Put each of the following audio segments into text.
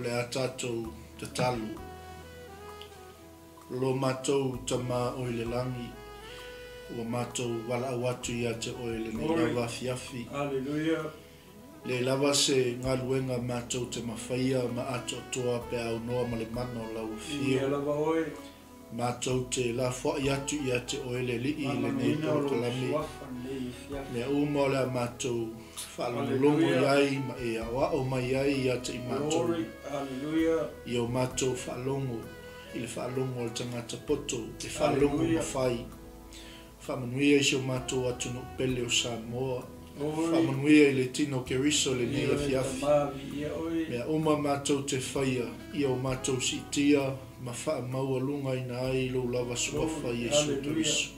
le atatou te talu. Lo matou tama o le langi. O matou wala awatu ia te o le nei lava fiafi. Hallelujah. Le lava se ngaluenga matou te mawhaia ma ato toa pe au noa ma le mana o lau fio. LAOAI. Matou te la fwa iatu ia te o le li i le nei porokalami. Le uma le matou whalongo iai ma e awa o mai iai ia te i matou. Hallelujah. I o matou whalongo. I le whalongo o le tangata poto. Le whalongo ma whai. Whamanuia i sio matou atu no pele o Samoa. Whamanuia i le tino ke riso le nei a fiafi. Mea uma matou te whaia. I o matou si tia. Ma wha maua lunga ina ai lo lava suafa Yesu Kristo.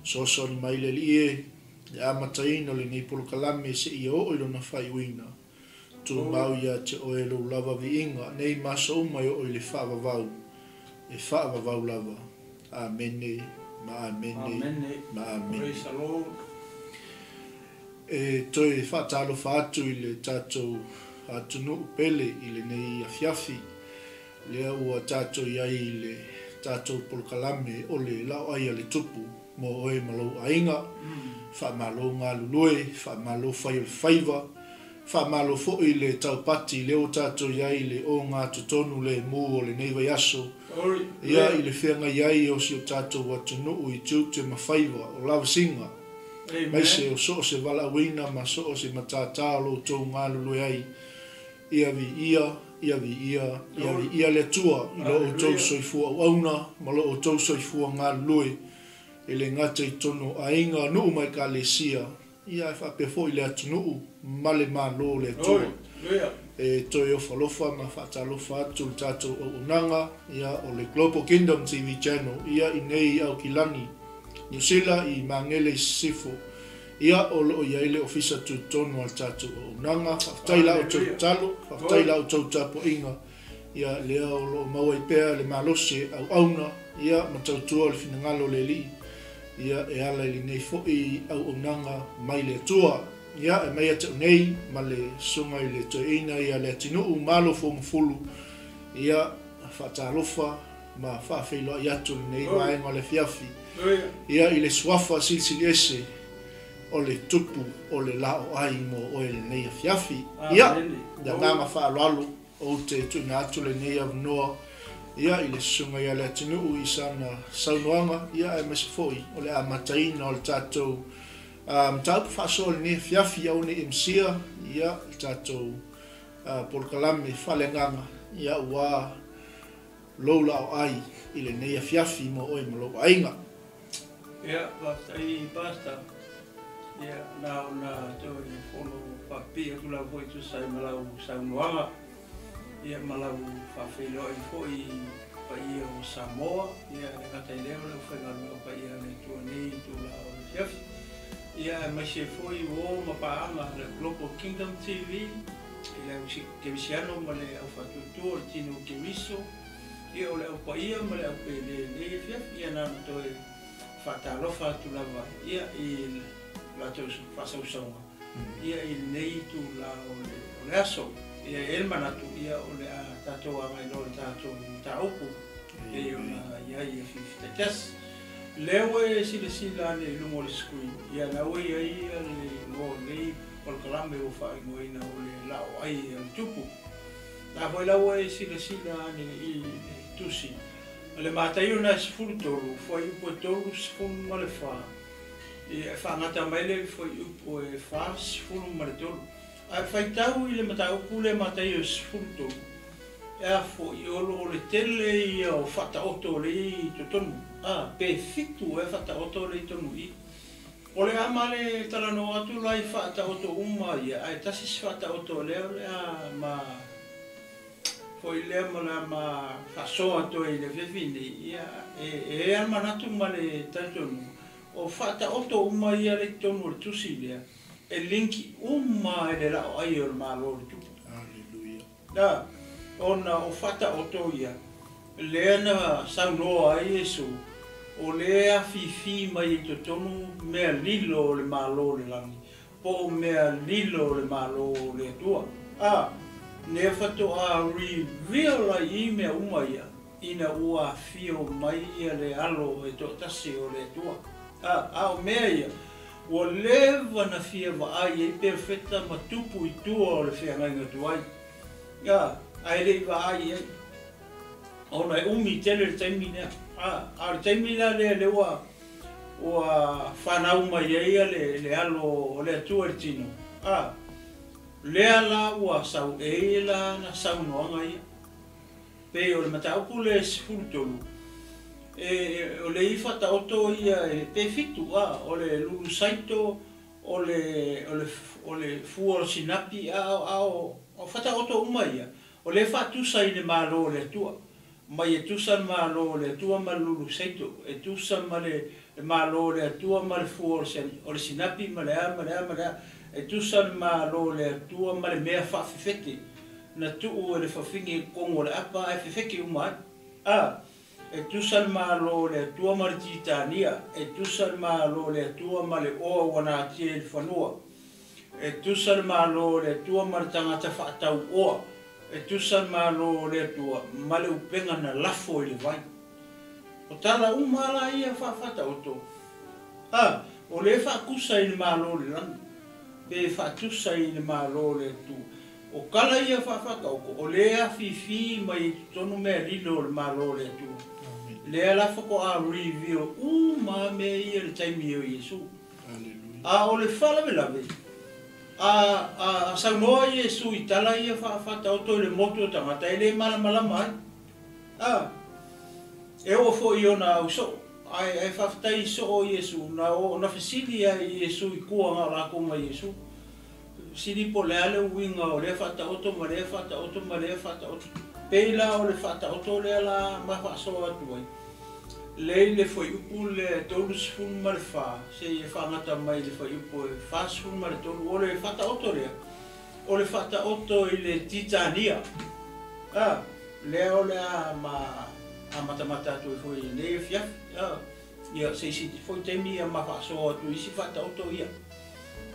So ni mai le lie. Le amataina le nei polokalame se i o ilo na whai uina. Tu mau ia te o lo lava vi inga. Nei masa uma i o le whaavavau. E whaavavau lava. Amene. Ma amene. Ma amene. Praise the Lord. E toi whaatalo whaatu i le tātou atunu upele i le nei a fiafi. Lea ua tātou iai le tātou polokalame o le LAOAI le tupu mo oe malo ainga, wha malo ngā lulue, wha malo whai o le whaiva, wha malo fo'i le taupati leo tātou iai le o ngā tutonu le mū o le neiva aso. Ia i le whianga iai o si o tātou watunu i tūte ma whaiva o lava singa. Mai se o so se wala wina ma so se matātālo tō ngā lulue ai. Ia vi ia le tua i lo o tau soifua auna, ma lo o tau soifua ngā lue, e le ngata i tono a inga nuu mai ka le sia, ia e whapefo i le atu nuu, ma le mā lo le tua. E toi o whalofa, ma whatalofa atu le tātou o unanga, ia o le Global Kingdom TV channel, ia i nei au kilani, New Zealand i mangele i sifo, ia o lo ia ile ofisa tu tonu al tatu o nanga whaftaila o tau talo, whaftaila o tau tapo inga, ia lea o lo maua i pēr le malose au auna, ia ma tau tua le finangalo le li, ia e ala ili nei fo'i au o nanga mai le tua, ia e mai ate nei ma le sunga i le toeina, ia le atinuu malo fo mfulu, ia whatalofa ma whawhilo i atu le nei maenga le fiafi, ia i le swafa silsili ese, o le tupu o le LAOAI mo o le nei a fiafi. Ia, da ngama whaalalu o te tuina atu le nei avnoa. Ia, i le sunga ia le atinuu i sana saunoanga. Ia, e mesifoi o le amataina o le tātou. Tāpu whaaso le nei a fiafi au ne imsia. Ia, le tātou polokalame whalenganga. Ia, ua lou LAOAI i le nei a fiafi mo o e malo ainga. Ia, basta. Ia, na toi fono papi aku la foi tu sai malau saunoanga. Ia malau whawhelo i foi pa ia o Samoa. Ia kata i leo leo whengaru pa ia le tua nei tu la o le fiafi. Ia mai se foi o mapaanga le Global Kingdom TV. Ia usi kemisiano ma le au whatutu o tino kemiso. Ia o le au pa ia ma le au pe le fiafi. Ia nana toi whatalofa tu lava. Ia i la tos fasausaunga. Ia i nei tu la o le aso. Ia e manatu ia o le a tātou angai no le tātou TUPU. Ia o la ia i a fifitakas. Leo e sila ne lungo le screen. Ia naue ia ia le mo nei polkalame o whaingoina o le LAOAI al TUPU. Na hoi lau e sila ne i tusi. Le Mataio na sifuru tolu, foi upo tolu sifuru ma le wha. E whangata mai le foi upo e wha sifuru ma le tolu. A whaitau i le Mataio le Mataio sifuru tolu. E a foi olo o le tele i o whata oto le i totonu. Pe fitu e whata oto le i tonu i. O le ama le talano atu lai whata oto uma ia. Ai tasis whata oto leo le a ma... Foi lea ma whasoa toi le whiwhini, ia e manatu ma le taitonu. O whata oto uma ia le tonu le tusi lea, e linki uma e le LAOAI o le malo le tupu. Alleluia. Da, ona o whata oto ia, lea na saunoa ai Yesu, o lea fifi mai i to tonu mea lilo le malo le langi, po mea lilo le malo le atua. ne whatoa reveal ai I mea umaia ina ua fio mai ia le alo e to tasi o le tua. O mea ia, ua lewa na fia vaai e perfecta ma tupu I tua o le whiangainga tuai. Ai le vaai ai. Ona e umi tele le taimina. Le taimina le ua whanau mai ia le alo o le atua le tino. Lea la ua sau e la na sau noanga ia. Pe o le Mataio le sifuru o le ifa ta oto ia e te fitu o le lulu saito o le fua sinapi o fata oto uma ia. O le fatusa I le malo le tua. Mai e tusa malo le tua ma lulu saito. E tusa ma le malo le tua ma le fua o le sinapi ma le a. E tusa malo le tua ma le mea whawhifete. Na tuu e le whawhingi kongo le apa e whiwheke umai. E tusan malo le tua ma le titania. E tusan malo le tua ma le oa wana atia le whanua. E tusan malo le tua ma le tangata whaatau oa. E tusan malo le tua ma le upenga na lafo I le vai. O tala umala ia whawhata oto. O le whaakusa I le malo le langi. Pe whaatusa I le malo le tua. O kala ia whawhaka o lea fifi mai tonu mea lilo le malo le tua. Lea la whako a reveal ma me ia le taimi o Iesu. O le whalawe lawe. A saunoa Iesu I tala ia whawhata o toi le motu o tangata e le malamalama ai. E o fo I ona au so. Ai whawhata I so o Iesu. Na whisili a Iesu I kua ngā lako ma Iesu. Siri po le ale uinga o le whata oto ma le whata oto ma le whata oto. Peila o le whata oto le ala ma whaaso atu ai. Lei le foi upu le tolu sifun ma le wha. Se e whangata mai le foi upu e wha sifun ma le tolu. O le whata oto lea. O le whata oto I le titania. Lea o lea a matamata atu e foi le e fiaf. Ia se isi foi temi a ma whaaso atu isi whata oto ia.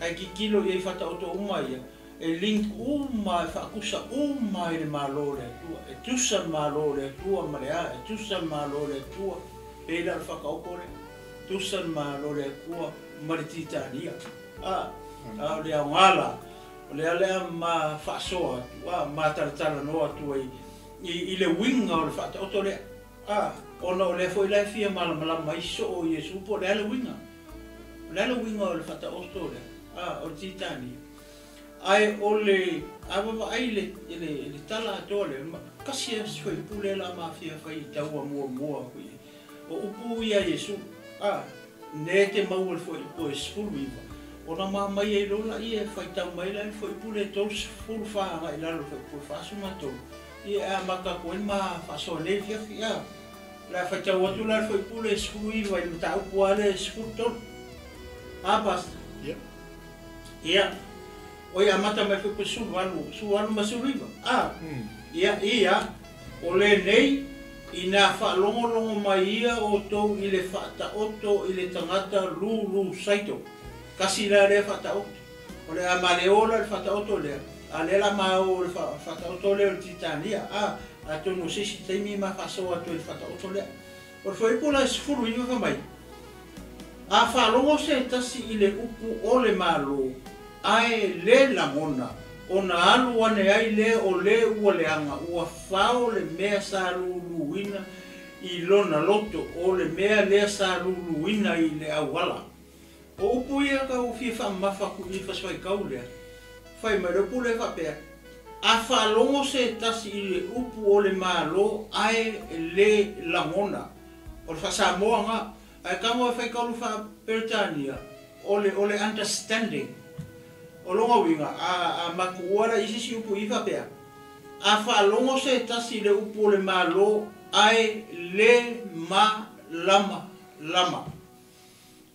Ai ki kilo I whata oto uma ia. E link uma e whaakusa uma I le malo le tua. E tusa malo le tua ma le a. E tusa malo le tua. Pela le whakaoko le. Tusa malo le tua ma le titania. O le a ngala. O le alea ma whaasoa atu. Ma taratara no atu I le winga o le whata oto le. Ona o le foi lai fia malamalama I so o Iesu po le ale winga. Le ale winga o le whata oto le. O titania. Ai o le awa ai le tala ato le kasi e foi pule la mafia fai taua mua kui. O upu ia Iesu. Ne te mau le foi po esfulu iwa. Ona mamai e lola ia fai tau mai la foi pule tos full fa ai la lo foi fasu mato. Ia maka ko ma faso le fia. La fai tau atu la foi pule esfulu iwa I tau kuale esfulu to. Basta. Ia. O ia mata mai foi sualu masuriva. Ia. O le nei ina whaalongolongo mai ia o tou I le whata oto I le tangata lulu saito. Kasi la le whata oto. O le amareola le whata oto lea. A le la mao le whata oto lea o titania. A tono sisi teimi ma whasoa to le whata oto lea. O le foi pola sifuru iwa whamai. A whaalongo se tasi I le upu o le malo. Ai le lamona ona alu ane ai le o le ua leanga ua whao le mea sa luluina I lona loto o le mea lea sa luluina I le awala. O upu ia ka ufi whamawhaku I whaswai kau lea. Whai mai repu le whapea. A whalongo se tasi I le upu o le malo ai le lamona. O le whasamoa nga. Ai kamo e whai kau wha Peritania. O le understanding. O longa winga a makuara isi si upu I whapea. A whalongo se tasi le upu le malo ai le ma lama.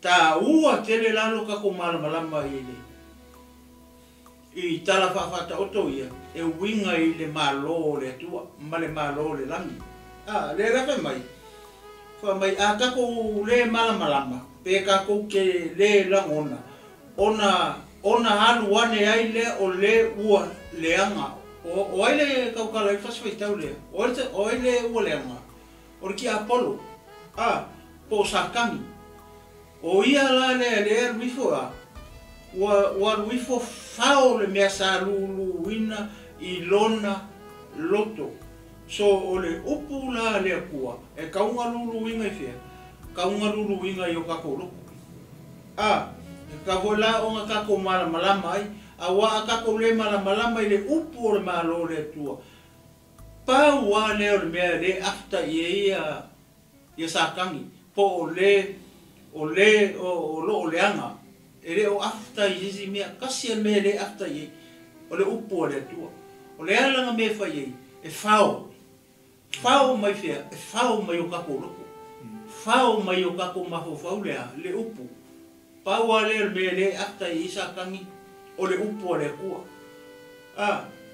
Ta ua tele lalo kako malama I le. I tala whawhata oto ia. E winga I le malo le tua. Ma le malo le langi. Le rafe mai. Wha mai a kako le malama. Pe kako ke le langona. Ona alu wane ai le o le ua leanga O ele kaukala I fasi tau le. O ele uleanga. O ki Apollo. Po sakangi. O ia la le wifo a. Wa wifo fao le mea sa luluina I lona loto. So o le upu la le kua. E kaunga luluinga I fia. Kaunga luluinga I o kako loko. Ka vola o nga kako malama ai. Awa kako le malama I le upu o le malo le tua. Pa wa le o le mea le afta ia sakangi. Po o lo leanga. Ele o afta I mea kasi me le afta ia. O le upu o le tua. O le alanga me fa ia. E fao. Fao mai fia. E fao mai o kako loko. Fao mai o kako maho fau le upu. Pa wa le me le afta ia sakangi. O le upu o le kua.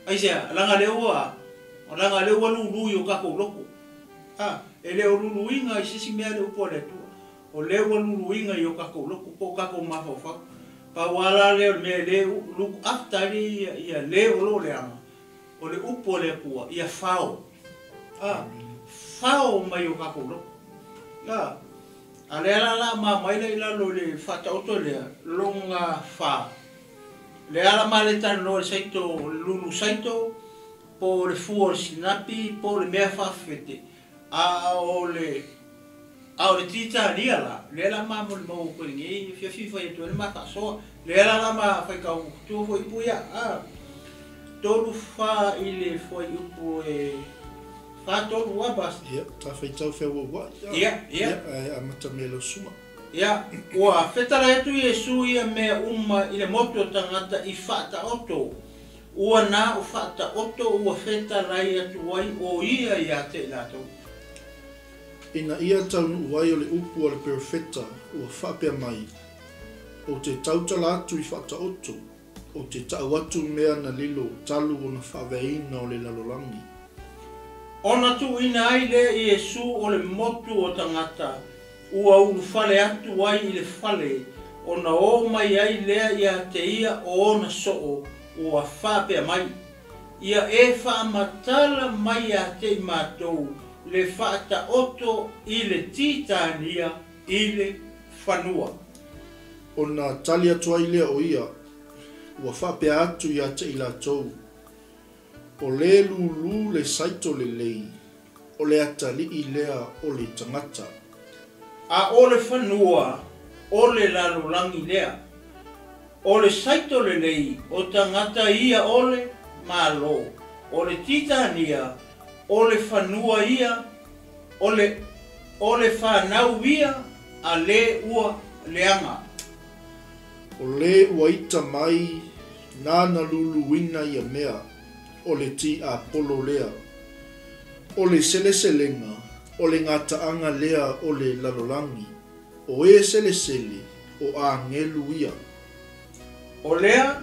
Aisea, langa lewa lulu I o kako loko. Ele o lulu inga I sisi mea le upu o le tua. O lewa lulu inga I o kako loko, po kako mafau. Pa wala le me le luku afta ia le o lo leanga. O le upu o le kua, ia fao. Fao mai o kako loko. A le ala maila ila lo le fata oto lea, longa fa. Le ala maleta no le saito lulu saito po le fu o sinapi po le mea fafete o le tita lia la le ala ma mo le mo ko ngi fi fa to le mata so le ala ma fa ka tu fo ipuya tolu fa ile fo ipu fa tolu wa bas ta fa tau fe wa a mata melo suma wa fetara tu Yesu ia me ile moto tangata I fata oto. Ua na o fata oto ua fetara ia tuai o ia te lato. Ina ia tau uai o le upu o le perfeta ua whapea mai. O te tautala atu I fata oto. O te tau atu mea na lilo talu o na whaweina o le lalolangi. Ona tu ina aile Yesu o le motu o tangata. Ua fale atu ai I le fale, o na o mai ai lea ia te ia o ona soo, ua whapea mai. Ia whaamatala mai a te mātou, le whaata oto I le titania I le whanua. O na tali atu ai lea o ia, ua whapea atu ia te I lātou. O le lulu le saito le lei, o le atali I lea o le tangata. A o le whanua, o le lalolangi lea. O le saito le lei, o tangata ia o le malo. O le titania, o le whanua ia, o le whanau ia, a le ua leanga. O le ua ita mai, nana lulu wina ia mea, o le ti a polo lea. O le seleselenga, o le ngataanga lea o le lalolangi, o sele o a ngelu ia. O lea,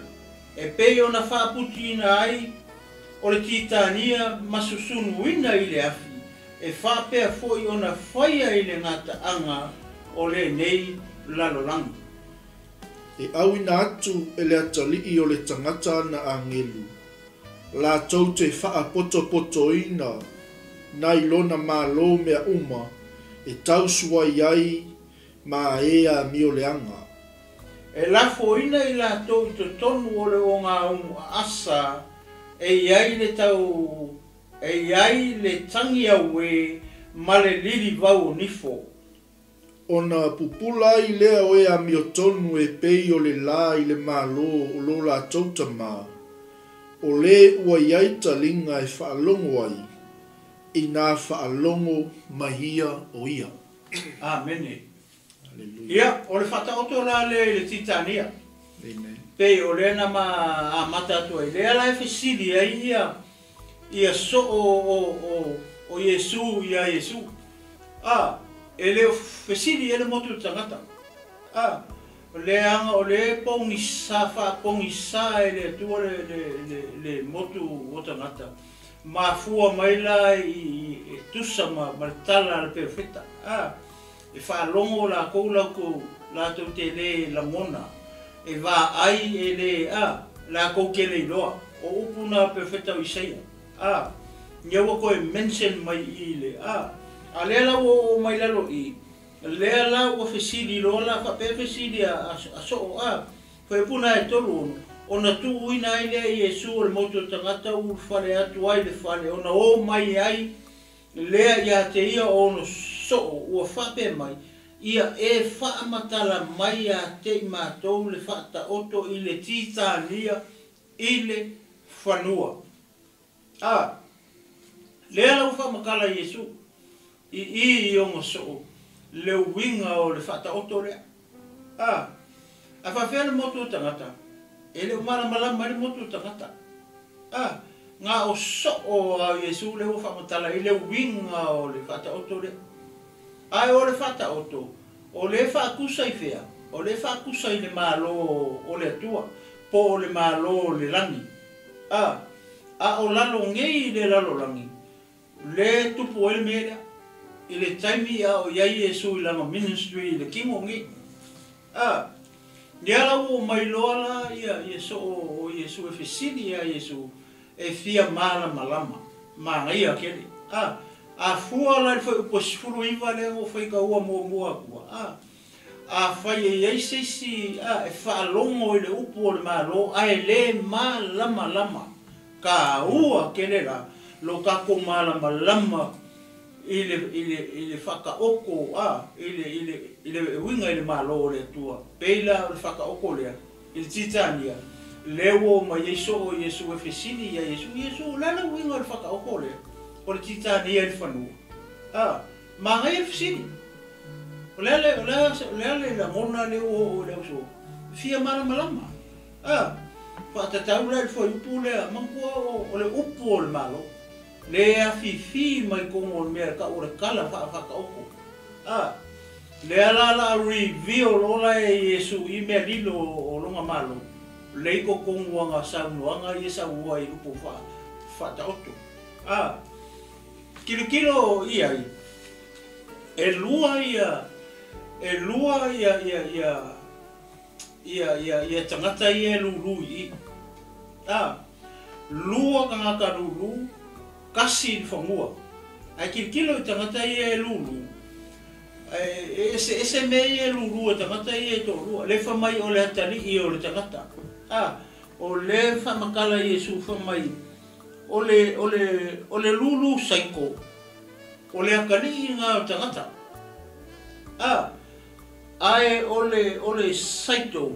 e pei ona whaaputi ina ai, o le titania masusunu ina I le afi, e whapea foi ona whaia I le ngataanga o le nei lalolangi. E au ina atu e le atalii o le tangata na a ngelu, la tau te whaapoto ina, nai lona malo mea uma, e tausua iai ma ea mio leanga. E lafo ina I la tau I to tonu o le o ngā asa, e iai le tangi aue ma le lili vau nifo. Ona pupula I lea o ea mio tonu e pei o le la I le malo o lo la tautama, o le ua iai talinga e whaalongo ai, I nā whaalongo mahia o ia. Amene. Hallelujah. Ia, o le whata oto la le titania. Amen. Pei o le na a mata atua. Le ala e fesili ai ia so o Yesu ia Yesu. E le fesili ele motu tangata. O le anga o le pongisa ele tua le motu o tangata. Ma fua mai la I tusa ma tala le perfetta. E whaalongo la koula ko la tau te le la mona. E wā ai e le la kou ke le iloa. o upuna perfecta Isaia. Nyawa ko mention mai ile. Alela o mai lalo I. Lela o fesidi lola fa pe fesidi a so Foi puna e tolu ona tu ina ile Yesu o moto tangata u fale atu ai le fale ona o mai ai lea ia te ia ono so ua whape mai ia e whaamatala mai a te mātou le whata oto I le titania I le whanua. Lea lau whamakala Yesu I onga so le winga o le whata oto lea. A whawhea le motu tangata e le umara malama le motu tangata. Ngā o so o Yesu le whamatala I le winga o le whata oto lea. Ai o le whata oto, o le whaakusa I whea, o le whaakusa I le malo o le atua, po o le malo o le langi. A o lalo ngei le lalo langi, le tupu o le mea, I le taimi a o iai Yesu I lama ministry I le kimo ngei. Nia lau o mai loa la ia Yesu o Yesu e fesini ia Yesu e fia mala malama, ma ngai a kere. A fua la foi o posfuru iwa le o foi ka ua mua kua. A fai e eise si e whaalongo I le upu o le malo a e le lama. Ka ua kere la lo kako malama I le whaka oko I le winga I le malo o le tua. Peila o le whaka oko lea I le titania. Lewo ma Yesu o Yesu e fesini ia Yesu lana winga o le whaka oko lea. O le titania le whanua. Ma ngai e fesini. O lea la ngona le o le uso. Fia malama. Whaatatau le foi upu lea mangkua o le upu o le malo. Lea fifi mai kongo mea ka ora kala whaka oko. Lea la reveal ola e Yesu I mea lilo o longa malo. Leiko konguanga saunuanga I saua I upo whata oto. Kilo iai. E lua ia tangata ia lulu I. Lua kangaka lulu. Kasi I whangua. Ai kilo I tangata ia lulu. Ese mei e lulu tangata ia tōrua. Le whamai o le hatari I o le tangata. O le whamakala Yesu whamai. O le lulu saiko. O le akari I ngā tangata. Ai o le saito.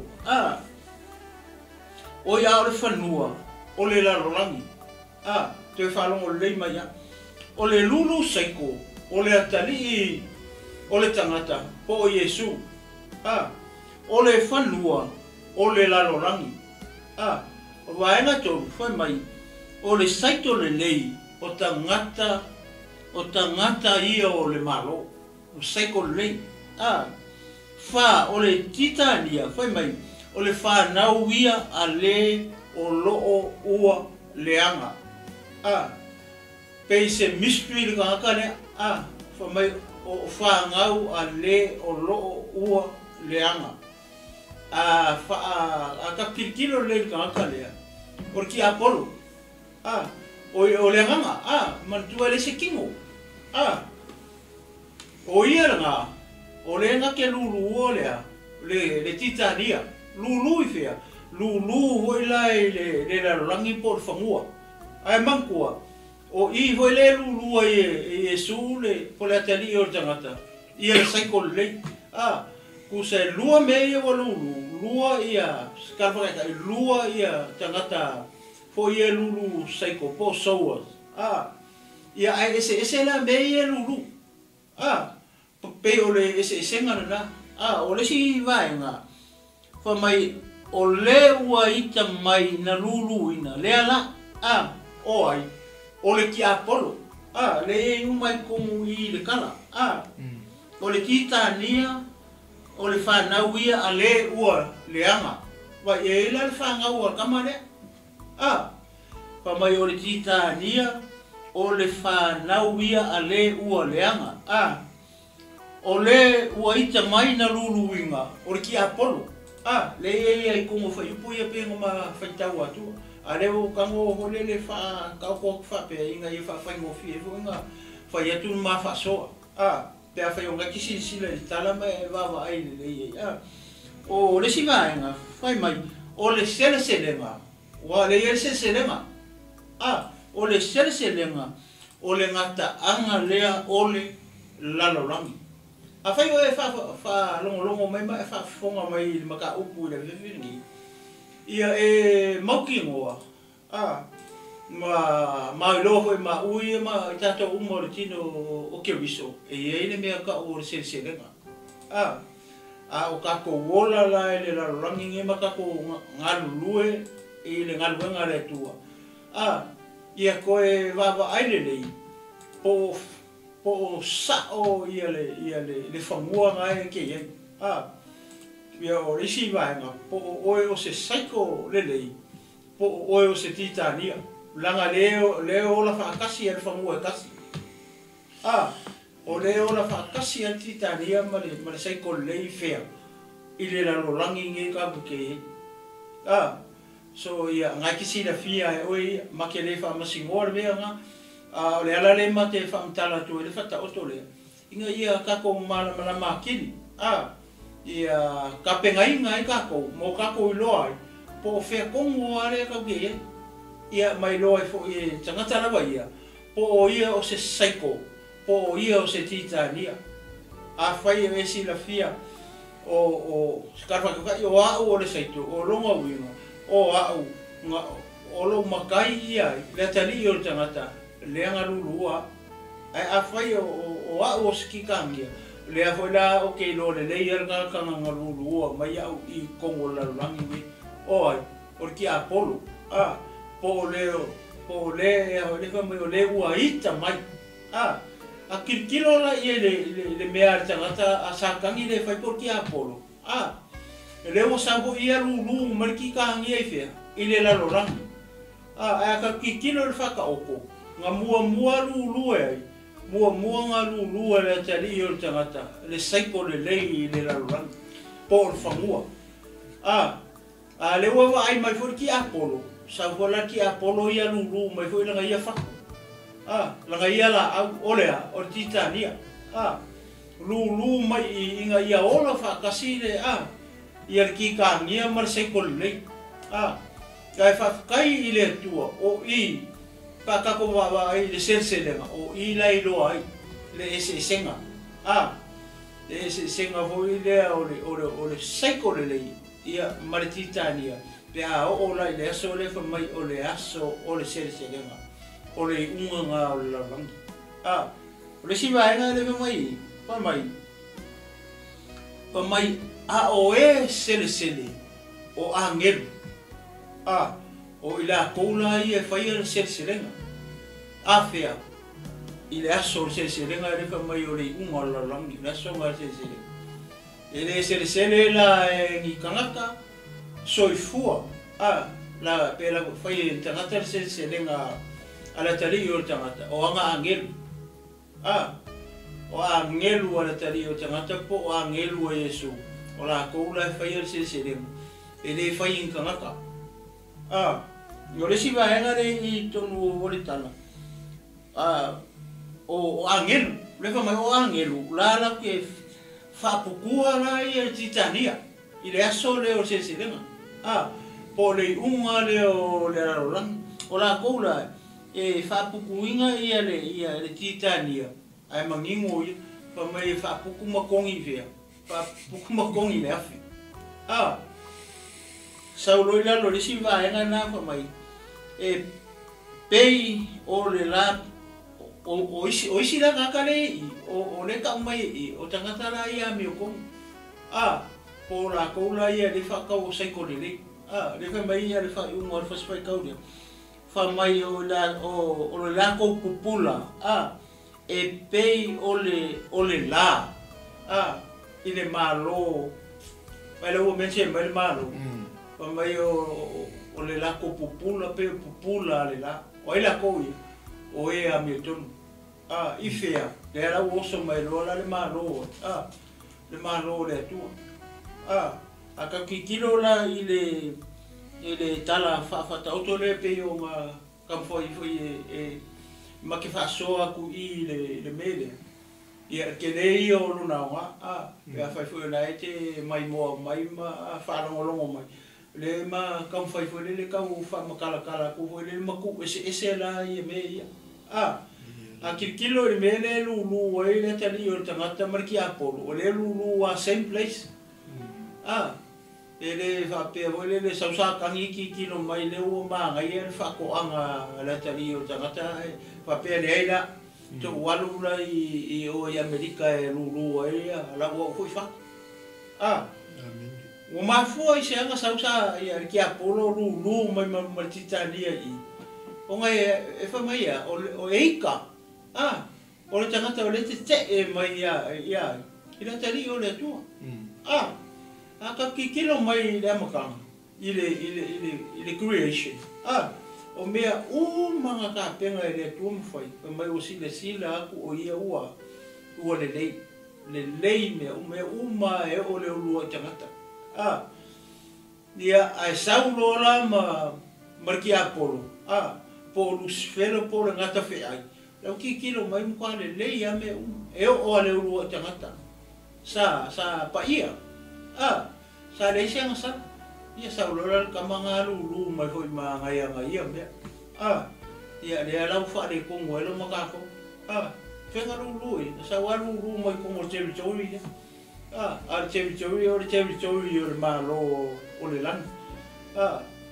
O ia o le whanua. O le larolangi. Te whalongo lei mai a. O le lulu saiko, o le atali o le tangata, po o Yesu. O le whanua, o le lalorangi. O waenga tōru, whai mai, o le saito le lei, o tangata ia o le malo, o saiko le lei. Wha, o le titania, whai mai, o le whanau ia a le o loo ua leanga. Pei se mystery le kangaka lea, whamai o whangau a le o loo ua leanga. A ka kirikiro le kangaka lea, or ki Apollo. O leanganga, mantua le se kingo. O ia nga, o leanga ke lulu o lea, le titania, lulu I fea, lulu hoi lai le larangi por whangua. Ai mangkua, o I hoi le lulu I Yesu le pole atali o tangata. Ia le saiko le. Kusa lua mea wa lulu, lua ia, skarwaka lua ia tangata, fo ia lulu saiko, po soas. Ia ai ese la mea lulu. Pe o le ese ngana na. O le si vaenga. Fa mai o le ua ita mai na lulu ina. Lea la. Oai, o le ki Apollo, le umai komu I le kala, o le titania, o le whanau ia a le ua leanga, wa e la le whangau a kama le, pa mai o le titania, o le whanau ia a le ua leanga, o le ua ita mai na lulu inga, o le ki Apollo, le ai kongo fa ipu ia pe ngoma fa tau atu ale o kango hole le fa ka ko fa pe inga ia fa ngo fi e nga fa ia tu ma fa so pe fa yo nga kisi sila tala mai va ai le o le si va nga fa mai o le sele selenga wa le ia se selenga o le sele selenga o le ngata anga lea o le lalorangi fa yo fa longo mai mai fa fonga mai maka upu le vini ia mauki ngoa ma lo foi ma ui ma tato umor tino o ke viso ele me ka o se lenga o ka ko wola la ele la rangi nge ma ka ko ngalulue ele ngalwenga le tua ia ko va aile le po sa o ia le famua ngai ke ia ia o risi vai nga po o se saiko lelei po o se titania langa leo la fa kasi el famua kasi o leo la fa kasi el titania ma saiko lei fea ile la rolangi nge ka buke so ia ngai kisi la fia oi makele fa masingor me nga le ala le mate fa mtala tu le fata otole inga ia ka ko mala makini ia ka pengai ngai ka ko mo ka ko loai po fe ko ngore ka ge ia mai loai fo e tanga tala ba ia po ia o se saiko po ia o se titania fai e si la fia o skarfa ka o o le saito o longa wino o lo makai ia le tali o tangata le anga lulua fai o skikangia le foi la o ke lo le ia ka nga lulua mai au I kongo la langi ai o ki apolo po le fa mai o le uaita mai a kirkilo la ia le mea tangata sakangi le fai por ki apolo le o sambo ia lulu marki ka ngi fe ile la lorang ka kirkilo le fa ka opo nga mua lulu mua nga lulu le tali o tangata le saiko le lei le la lorang po famua le wa ai mai for ki apolo sa vola ki apolo ia lulu mai foi la ia fa la ia la olea o titania lulu mai inga ia ola fa kasile ia ki ka ngia mar saiko le kai fa kai ile tua o I pa ka ko wa ai le senselema o I la ilo ai le ese senga le ese senga foi le o le saiko le ia marititania pe o la le aso le fa mai o le aso o le senselema o le unga o la lang o le siva nga le mai pa mai o sele o angel o ila koula ia fai le senselenga fea ile aso le senselenga le fa mai o le unga o la lang le aso nga senselenga ele sele la ni kanaka soifua la pela fai tangata se lenga ala tali o tangata o anga angel o angelu ala tali o tangata po o angelu Yesu o la ko la fai se lenga ele fai kanaka yo le siva nga I tonu volitana o angelu le fa mai o angelu la ke fa pukua la ia titania ile aso le o se lenga po le unga le o le rolang o la koula fa pukuinga ia le titania ai mangingo pa mai fa puku makongi vea fa puku makongi le afi saulo ila lo le siva nga na fa mai pei o le la o isi la kakale o le ka mai o tangata la ia mi ko po la koula ia le fa ka o sai ko le le fa mai ia le fa un mo fa spai ka o fa mai o la ko pupula pei o le la ile malo pale o menche mai malo fa mai o le la ko pupula pe pupula le la o ila ko o a mi tonu ifea le ala o so mai lo la le malo le tu aka kikilo la ile tala fa auto le pe o ma kam foi ma ke fa so aku le mele ia ke le o luna wa ia fa foi na ete mai mo mai ma fa longo mai le ma kam foi le ka u fa ma kala ku foi le ma ku ese la ia me ia a kilo le mele lu e le tali o tangata marki apolo o le lu wa same place ele fa pe vole le sausa kangi kilo mai le o ma ngai e fa ko anga la tali o tangata fa pe le ila to walu la i o Amerika e lu e la o foi fa o ma foi se anga sausa ia ki apolo lu mai martitania i o ngai e fa mai o eika o le tangata o le te mai ia ila tali o le tua aka kilo mai le makanga ile creation o mea manga ka penga le tua mfai mai o sila aku o ia ua le lei mea uma e o le ulua tangata ia ai saulo la marki apolo po lusfelo po le ngata fe ai lau kilo mai mkwa le lei a me e o le ulua tangata sa pa ia sa le siang sa ia sa ulora kamanga lu mai hoi ma ngai me ia le lau fa le kongo lo makako fenga lu sa walu mai kongo chevi chevi chevi chevi o ma lo o le lan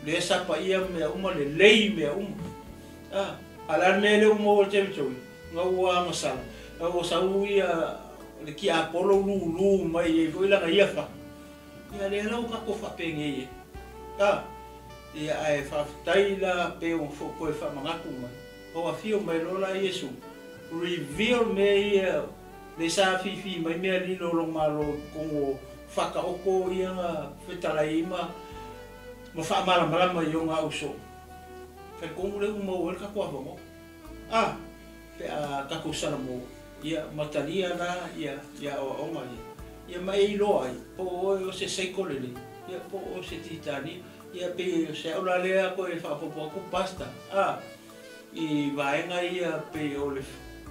le sa pa ia me uma le lei me ala me le mo chevi chevi ngau masala o sa ia le ki apolo lu mai e foi la ia fa ia le lau ka ko fa penge ia ai fa taila pe o fo ko fa mangaku mai o a fio mai lola Yesu reveal me le sa fi mai me ali lo malo ko fa ka oko ia fetalaima mo fa mala mai yo nga uso fe ko le mo el ka ko mo pe ka ko sana mo ia matalia na ia o mai ia mai lo ai po o se sekolele ia po o se titani ia pe se ola le ko e fa po ko pasta i vai nga ia pe o le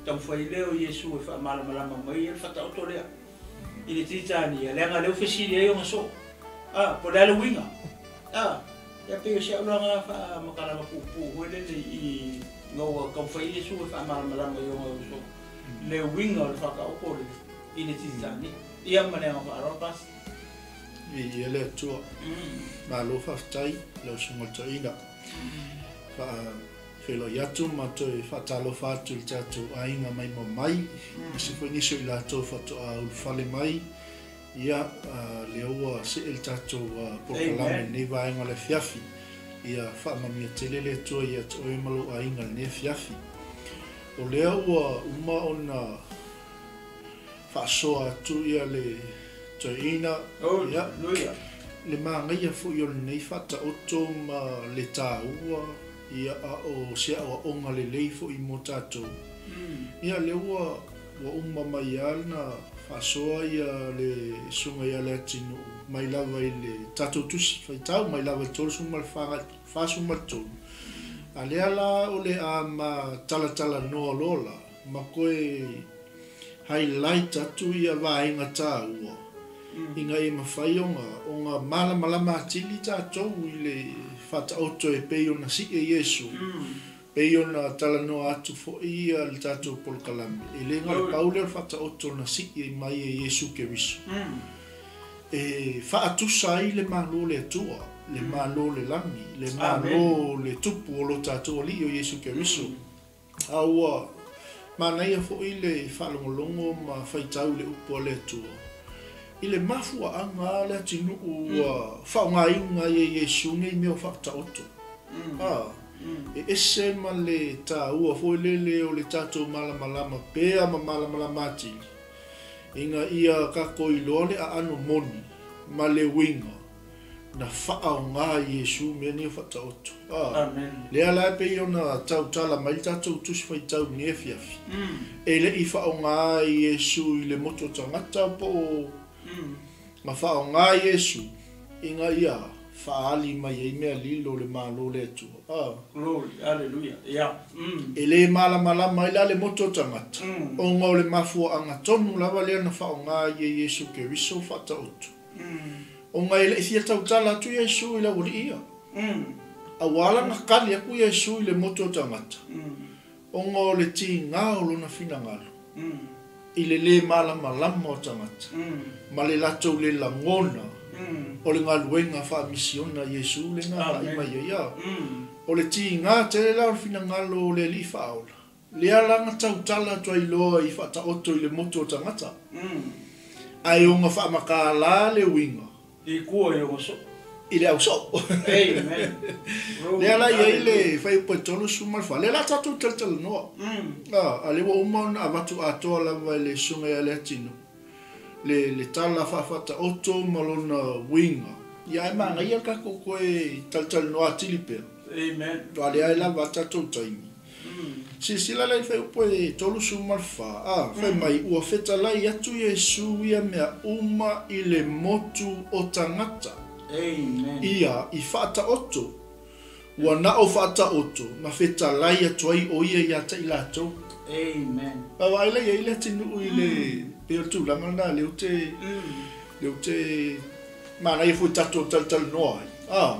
tam foi leo Yesu e fa mala mai e fa ta otole i le titani le nga le ofisi le yo so po le winga ia pe se ola nga fa makala pu le i no kam foi Yesu e fa mala mai yo so le winga le fa ka o le i le titani ia mane o aropas i ele tua ma lo fa tai lo sumo taina fa felo yatu ma to fa talo fa tu tatu ainga mai mai se foi niso ila to fa to al fale mai ia le o se el tatu por la ne va en le fiafi ia fa ma mi telele to ia to e malo ainga ne fiafi o le o uma ona fa soa tu ia le toina ia le manga ia fu yo nei fata oto ma le taua ia o sia o onga le leifo i motato ia le wa umma mai alna fa soa ia le sunga ia le tino mai lava ile tato tusi fa tau mai lava tol suma fa suma tol ale ala o le ama tala no lola ma koe highlight atu ia vainga tāua. Inga e mawhaionga mala matili tātou i le whata auto e peo na si e Yesu. Peo na talanoa atu fo ia le tātou polkalame. E le ngale paule al whata auto na si e mai e Yesu ke riso. E whaatusa i le malo le atua, le malo le langi, le malo le tupu o lo tātou li o Yesu ke riso. Aua mana ia fo ile falongolongo ma faitau le upo le atua. Ile mafua anga le tinu fa nga inga ye Yesu ngai me fa ta oto. E ese male ta ua fo le o le tato malama pe ama malama mati. Inga ia ka koilole a ano moni male winga na fa nga Yesu me ni fa ta oto. Amen. Le ala pe ona tau tala mai tato tu fa tau ne fiafi. Ele ifa nga Yesu ile moto tangata po ma fa nga Yesu inga ia faali mai e mea lilo le malo le tu. Glory, hallelujah. Yeah. Ele mala mai la le moto tangata. O ngau le mafua anga tonu lava le na fa nga ye Yesu ke riso fata otu. O nga ele isia tau tala tu Yesu ila uri ia. Awala na kali aku Yesu ile moto tangata. O ngau le ti ngao lo na fina ngalo. Ile le mala o tangata. Ma le lato le langona. O le ngā luenga wha misiona Yesu le ngā haima ia. O le ti ngā te la o fina ngalo le li whaola. Le alanga tau tala tua i loa i whata oto i le moto tangata. Ai o ngā wha maka la le winga. I kua i o so. I le au so. Amen. Le ala ia i le whai upo tolu sumal wha. Le la tatu tala noa. A le wa umon a watu atoa lava le sunga i le atino. Le tala whawhata oto malona winga. Ia e manga ia kako koe tal noa tilipea. Amen. Wale ai lava tatou taimi. Sila lai whai upo e tolu sumal wha. Whai mai ua wheta lai atu Yesu ia mea uma i le motu o tangata. Amen. Ia i whata oto. Ua na o whata oto. Ma wheta lai atu ai o ia ia ta ila tau. Amen. Awa ai lai ai le tinu i le peo tu langa na leo te mana i fui tato tal noa.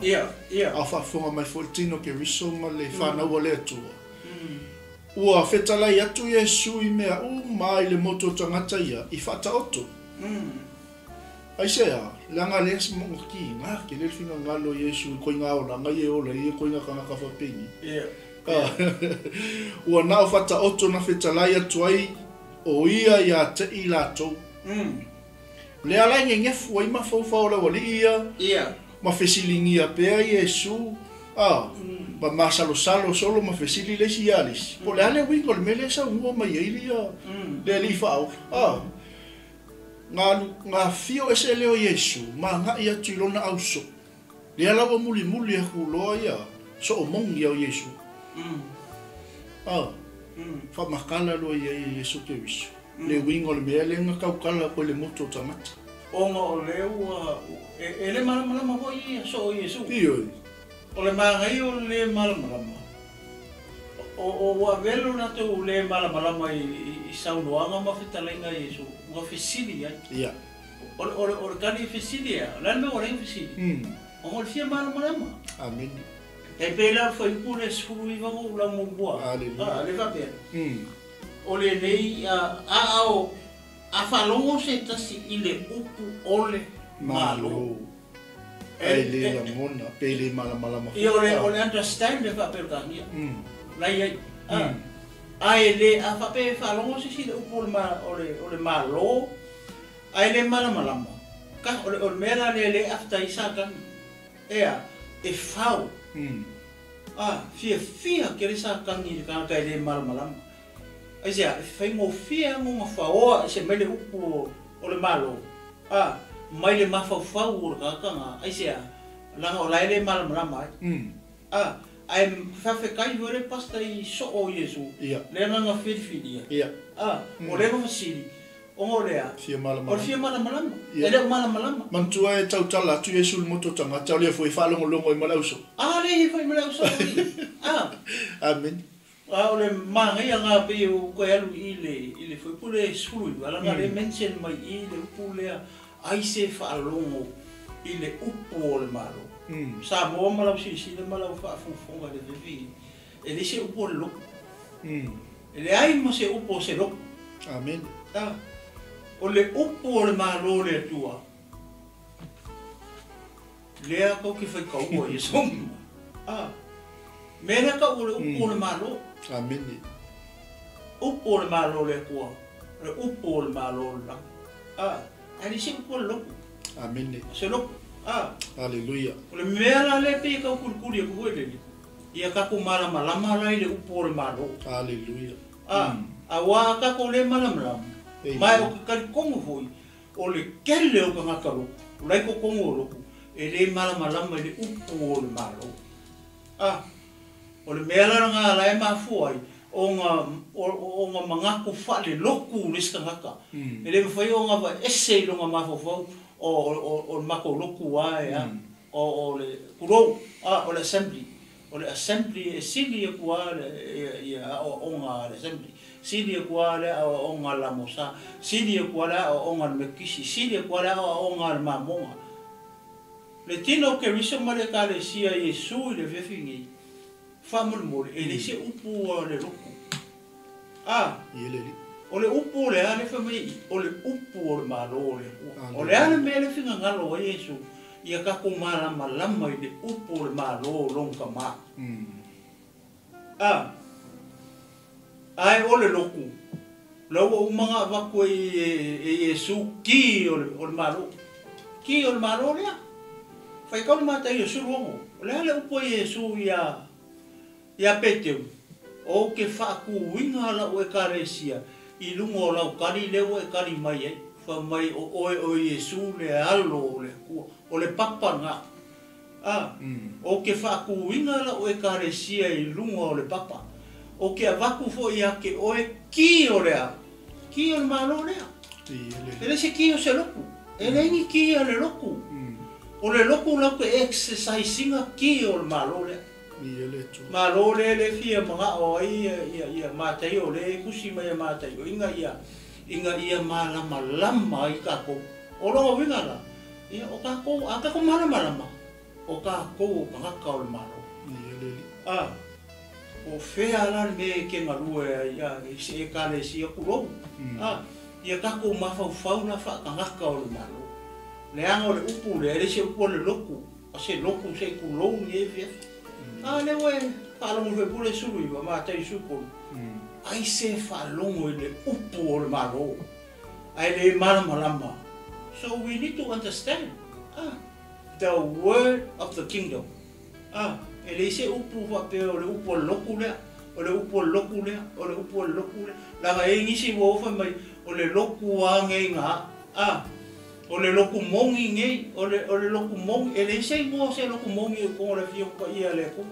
Ia. A whafonga mai fo tino ke riso ma le whanau le atua. Ua whetalai atu Yesu i mea mai le moto tangata ia i whata oto. Ai sea, langa le esi mongo ki ngā ke le whina ngalo Yesu i koi ngā ona ngai e ola i e koi ngā kanga whapeni. Ua nao whata oto na whetalai atu ai o ia ia te i lātou. Le alai nge ngefu ai ma whauwhaola wali ia. Ma whesilingia pēa Yesu. Ma masalo solo ma whesili le si alis. Po le ale wingo le mele sa ua mai eili le li whao. Ngā fio ese leo Yesu. Ma ngā ia tuilona au so. Le alawa muli e kuloa ia. So o mongi au Yesu. Whamakala loa ia Yesu te wisu. Le wingo le mea le nga kaukala koe le moto tamata. O ngā o leo, e le malama hoi ia so o Yesu. Ioi. O le māngai o le malama. O wa velo na tau le malama i saunoanga ma whitalenga Yesu. Ua whesili ai. Ia. O le kani whesili ia. Lana me o rei whesili. O ngā fia malama. Amen. E pēla whai pure sfuru i wango ula mungua. Aleluia. Le whapea. O le nei a whalongo se tasi i le upu o le malo. Ai le la mona, pele malama. I o le understand le whapea kahia. Lai ai. Ai le a whapea whalongo se si le upu o le malo. Ai le malama. Ka o le mera le afta i sākani. Ea, e whau. Fia ke le sākani i kāna kai le malama. Ai sea, e whai ngō fia ngō mawhaoa se mai le upu o le malo. Mai le mawhauwhau o le kakanga. Ai sea, langa o lai le malama ai. Ai whawhekai hore pasta i so o Yesu. Le nganga whiriwhiri ia. O le mawhasiri. O ngō lea. Fia malama. O le fia malama. E leo malama. Mantua e tau tala tu Yesu le moto tanga. Tau lea fwoi whalongo i malauso. Le he whai malauso. Amen. O le māngai a ngā pe o koe alu i le whaipule sului. Ala ngā le mention mai i le upu lea aise whaalongo i le upu o le malo. Sa moa malau si le malau whaafonga le vevi. E le se upu o le loko. E le ai ma se upu o se loko. Amen. O le upu o le malo le atua. Lea kau ki whaikaua i soma. Mera ka o le upu o le malo. Amen. Upu o le malo le kua. Le upu o le malo le lako. Ai se upu o le loko. Amen. Se loko. Aleluia. O le mera le pe kau kurikuri e kuhoi le. Ia kako malama lai le upu o le malo. Aleluia. A wā kako le malama. Mai o kakari kongo hoi. O le kele o ka ngaka loko. O lai ko kongo o loko. E le malama le upu o le malo. O le mea ngā lai mafua ai, o ngā mangako whale loku le skangaka. E le mwhai o ngā wa ese i longa mafofau, o mako loku ai o le kuro o le assembly e sili e kua ia o onga le assembly sili e kua le o onga la mosa sili e kua le o onga le mekisi sili e kua le o onga le mamonga le tino ke riso male ka le sia Yesu le vefingi famul mole e le se upu o le loku o le upu le ale famai o le upu o le malo o le ale me le finga ngalo o Yesu ia ka ko malama lama i le upu o le malo longa ma ai o le loku lau o mga wako e Yesu ki o le malo lea fai kau le Mataio suruongo o le ale upu o Yesu ia peteu o ke whaakuinga la o e karesia i lungo o lau kari leo e kari mai ai fa mai o Yesu le alo o le papa nga o ke whaakuinga la o e karesia i lungo o le papa o ke avaku fo i ake o e ki o lea ki o le malo lea ele se ki o se loku ele ingi ki o le loku o le loku lau ke exercisinga ki o le malo lea malo le fia mga o ia Mataio le kusi mai Mataio inga ia malama i ka ko o rongo winga la ia o ka ko aka ko malama o ka ko mga ka o malo o fea la me ke ngalue ia se ka le si ku ro ia ka ko mafau na fa ka o malo le anga o le upu le se upu le loku se loku se ku lo ni e le we falo mo fe pule sui wa Mataio suko ai se falongo le upu o le malo ai le malama so we need to understand the word of the kingdom ele se upu va pe o le upu loku le o le upu loku le la ga e ngisi wo fa mai o le loku a ngenga o le loku mongi ngai o le loku mongi ele se mo se loku mongi ko le fio ko ia le ko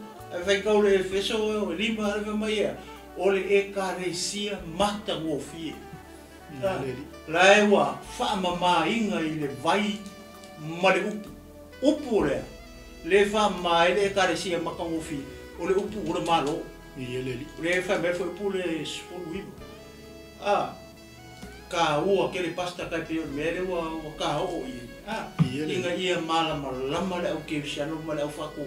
vai ka le feso o lima le mai o le ekaresia mata mo fie la ewa fa mama inga i le vai ma le upu le fa mai le ekaresia maka mo fie o le upu o le malo le fa me foi pu le spulu ka ua ke le pasta kai pe me le wa ka o inga ia malama lama le o ke siano ma le o fa ko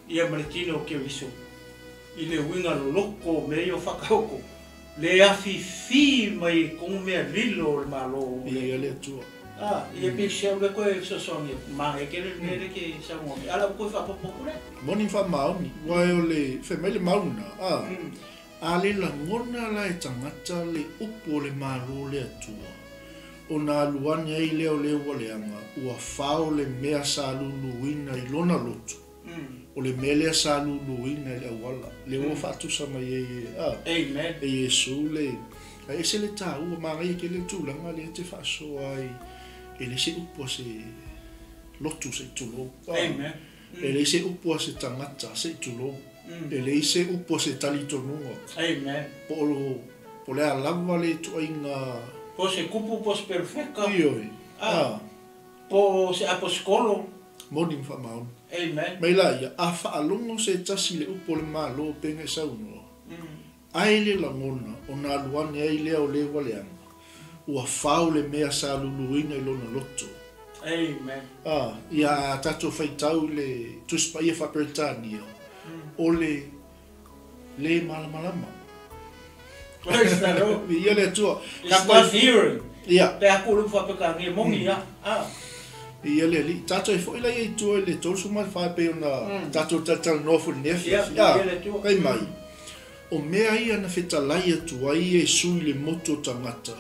ia maletino ke viso i le winga loko me o whakaoko le afifi mai kong mea lilo le malo ia le tua ia pe sia le koe sosongi ma e ke le ke sa mo ala koe whapapoku le moni wha maoni wai o le whemele mauna a le langona la e tangata le upo le malo le atua o nā luani ai leo leo waleanga ua whao le mea sa luluina i lona lotu o le mele sa luluina i le awala le o whatusa mai amen e Yesu le e se le tau o marai ke le tūlanga le te whaasoa e le se upo se lotu se tulo amen e le se upo se tangata se tulo e le se upo se talitonunga amen po le alava le tuainga po se kupu po se perfecta ioi po se aposkolo moni whamaun amen mai la ia a whaalongo se tasi le upo le malo penge sauno ai le langona o nā luane ai lea o le waleanga ua whao le mea sa luluina i lona loto amen ia tato whaitau le tuspa ia whaperetania o le malamalama praise the Lord ia le tua it's not hearing ia pe aku lu whapekanga mongi ia le li tato e foi la i tua le tolsu mai whae pe ona tato tatal nofu nefi kai mai o mea ia na whetalai atu ai e sui le moto tangata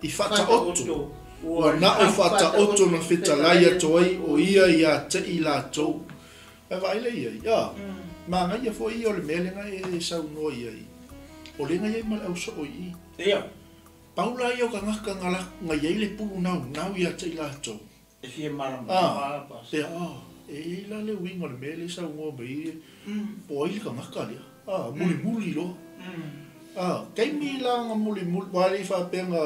i whata oto ua na o whata oto na whetalai atu ai o ia te i la tau e vaile ia ma ngai ia foi ia o le mea le ngai e sau noa ia o le ngai ma au so o ia paula ia o ka ngaka ngala ngai ai le pulu nau ia te i la tau e fie marama te e la le winga le mea le sau ngoa bai po ai ka ngaka lea muli lo kai mi la nga muli wali fa pe nga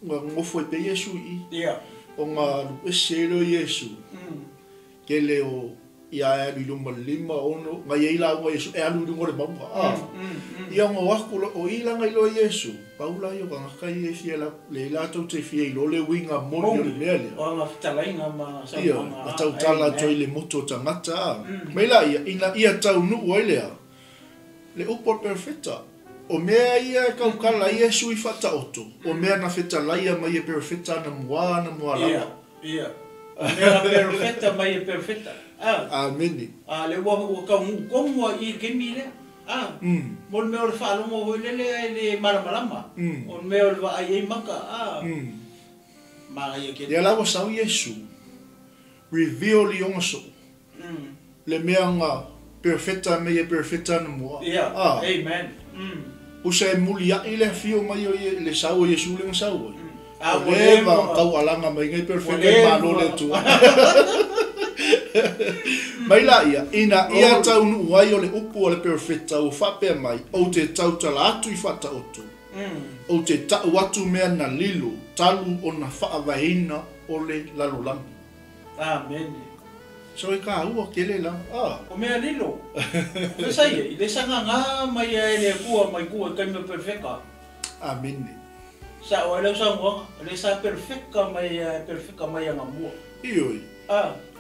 ngofo pe Yesu I. Yeah. O ngā luesero Yesu. Ke leo ia e luma lima ono ngai e la o Yesu e alu ngore mama. Ia ngo waku o ila ngai lo Yesu. Paula yo ka kai e fiela le la to te fie lo le winga mo le mele. O nga fitalainga ma sa ia tau tala toi le moto tangata. Mai la ia tau nu oilea. Le upo perfecta. O mea ia kaukala Yesu I fata oto. O mea na feta laia mai e perfecta na mua lava. Ia. Mea perfecta mai e perfecta. Ameni. Le wa ka como I ke mile. Mon me o falo mo le malama. O me o va ai maka. Ma ia ke. Ia la wa sau Yesu. Reveal li onso. Le mea nga perfecta mai e perfecta na mua. Ia. Amen. Usa e muli a ile fio mai o le sau Yesu le sau. Whatever kau alanga mai ngai perfecta malo le tu. Mai la ia tau nu wai o le upu o le perfecta o fape mai o te tau tala atu I fata otu. O te tau atu mea na lilo talu o na whaavahina o le lalolami. Amen. So e ka ua kele la. O mea lilo. Pesa ia, le sanga ngā mai e le kua mai kua kai me perfecta. Amen. Sa o le sanga, le sa perfecta mai ngā mua. Ioi.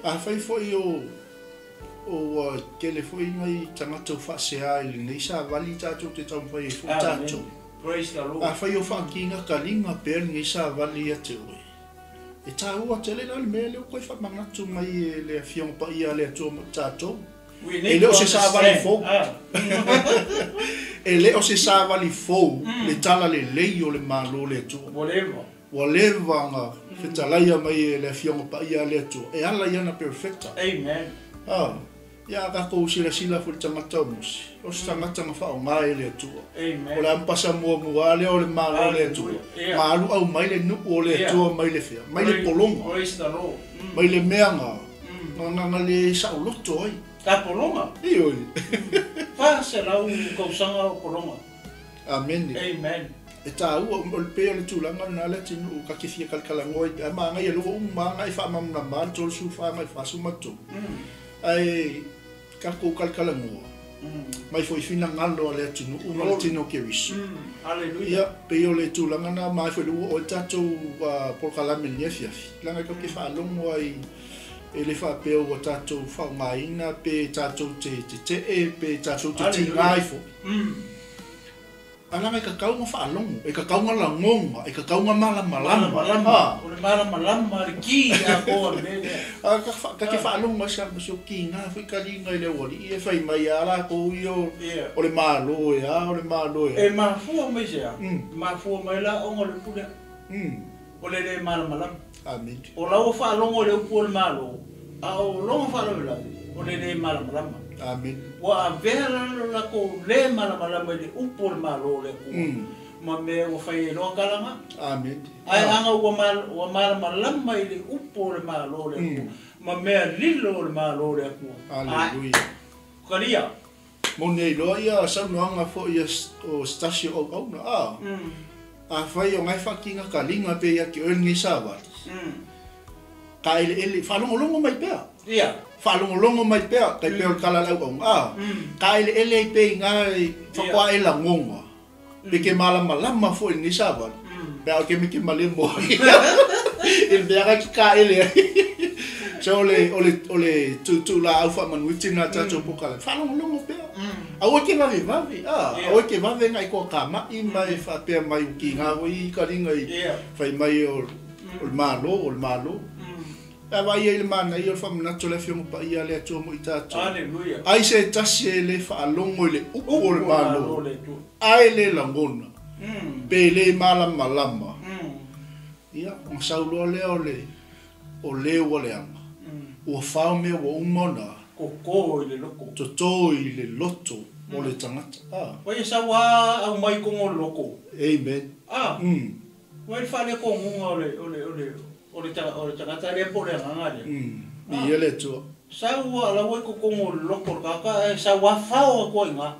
A fai foi o kele foi ngai tangata whaasea I le nei sa vali tātou te tau fai e fo tātou. Praise the Lord. A fai o whakinga ka linga pēr ngai sa vali a te oe. E tā ua tele na le mea leo koe whamangatu mai e le fiong pa ia le atua tātou. E leo se sa vali fou. E leo se sa vali fou le tala le lei o le malo le atua. Whatever nga whetalaia mai e le fiong pa ia le atua. E ala iana perfecta. Amen. Ia kako sila fu le tangata o musi. O se tangata nga whao ngai le atua. Amen. O le ampasa mua le o le malo le atua. Maalu au mai le nuku o le atua mai le fea. Mai le polonga. Praise the Lord. Mai le mea nga. Nga le sao loto ai. Ta polonga? Ioi. Pa se lau kausanga o polonga. Amen. Amen. E tā ua o le pēa le tūlanga na le tinu ka kifia kalkalangoa I maa ngai e lugo maa ngai wha mamna maa tōru su wha ngai wha sumatu. Ai kako kalkalangoa. Mai foi fina ngalo le tinu uma le tino ke wisu. Hallelujah. Ia peo le tūlanga na mai foi lugo o tātou polkalame niefiafi. Langa ka ki wha alongo ai e le wha peo o tātou wha maina pe tātou te pe tātou te tingai fo. Alanga ka kaunga whaalongo, e ka kaunga langonga, e ka kaunga malama. O le malama, le ki a koa mene. Ka ke whaalonga siya masio ki ngā whi ka ringa I le wali, I e whai mai ala ko I o le malo e. E mafua mai sea, mafua mai la ongo le pule. O le malama. Amen. O lau whaalongo le upu o le malo, a o longa whaalongo o le malama. Amen. Wa vera la ko le malama le upo le malo le ku. Ma me o fai no kalanga. Amen. Ai anga wa malama le upo le malo le ku. Ma me lilo le malo le ku. Hallelujah. Kalia. Mo nei loia sa noanga fo ia o stasio o na. A fai o ngai fakinga kalinga pe ia ki ngi sawa. Ka ele falongo mai pea. Ia. Falongo mai pea kai pea kala lau au. Ka ele pe ngai fakwa e la ngonga. Pe ke malama fo ngi sawa. Pea ke mi ke malemo. Il vera ki ka ele. So ole tu la au fa man witina tato pokala. Falongo pea. Awa ke vavi. Awa ke vavi ngai ko kama I mai fa pea mai ki ngawi ka ringa I fai mai o malo. Ava ia le mana ia fa mna tole fiong pa ia le atu mo itato. Hallelujah. Ai se tasi le fa longo le upo le malo. Ai le langona. Pe le malama. Ia o saulo le o le anga. O fa me o umona. Ko le loko. Toto I le loto o le tangata. Wa sa wa au mai ko loko. Amen. Wa fa le ko ole o le tangata le po le nganga Ni ele tu. Sa wa la wa ko loko ka sa wa fa o ko inga.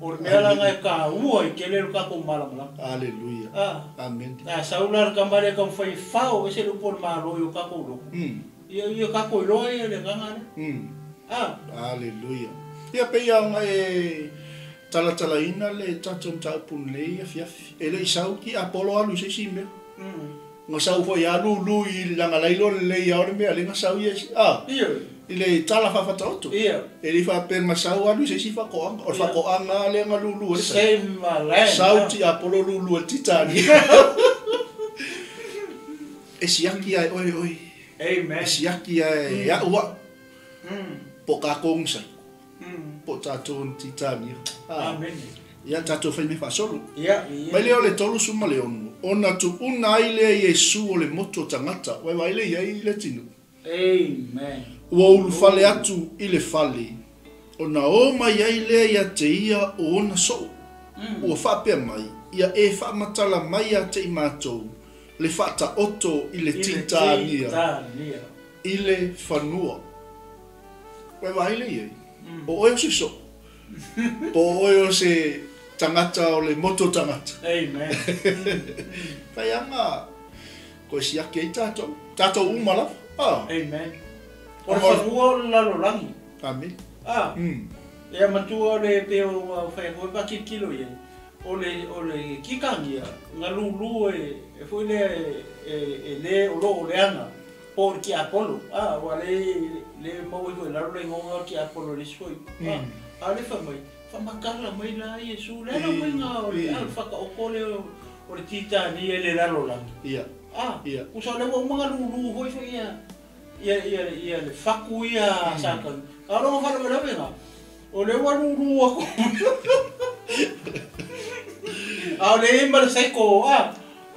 O mea la ngai ka ua I kele ka ko malamala. Aleluia. Amen. Saular ka mare ka fai fao se lu por malo yo ka ko lo. Yo ka ko lo ia le nganga. Aleluia. Ia pe ia ngai tala ina le tatum tapun le fiafi. Ele isau ki apolo alu se sime. Nga sau fo ya lu I langa lailo le ia ore me ale nga sau ia. Ile tala fa fatoto. Ele fa pe nga sau alu se si fa ko anga. O fa ko anga le nga lu. Same malai. Sau ti apolo lu titani. Esiaki ai oi. Amen. Esiaki ai ya ua. Po ka kong sai. Po taton titani. Amen. Ia tato fai me fa solo. Mai leo le tolu suma le onu. Ona tu una ile Yesu o le moto tangata. Wai ile ia le tinu. Amen. Ua ulu fale atu ile fale. Ona o mai ile ia te ia o ona so. Ua whapea mai. Ia fa matala mai a te I mātou. Le whata oto ile titania. Ile whanua. Wai ile ia. O oio se so. Po oio se tangata o le moto tangata. Amen. Pai anga ko si ake I tato umala. Amen. O whanua lalo langi. Amen. Ia matua le peo fai hoi pa kilo ia. O le kikangi ia. Nga lulu e foi le o lo le anga. Por ki Apollo. Wa le mau I foi lalo le ngonga ki Apollo le soi. Ale fa mai. Fa makala mai la Yesu. Le na mai nga o le alfa ka okole o le titani le lalo langi. Ia. Usa le mo mga lulu hoi fa ia le faku ia sakan. Aro fa le venga. O le wa lulu ako. Le mar saiko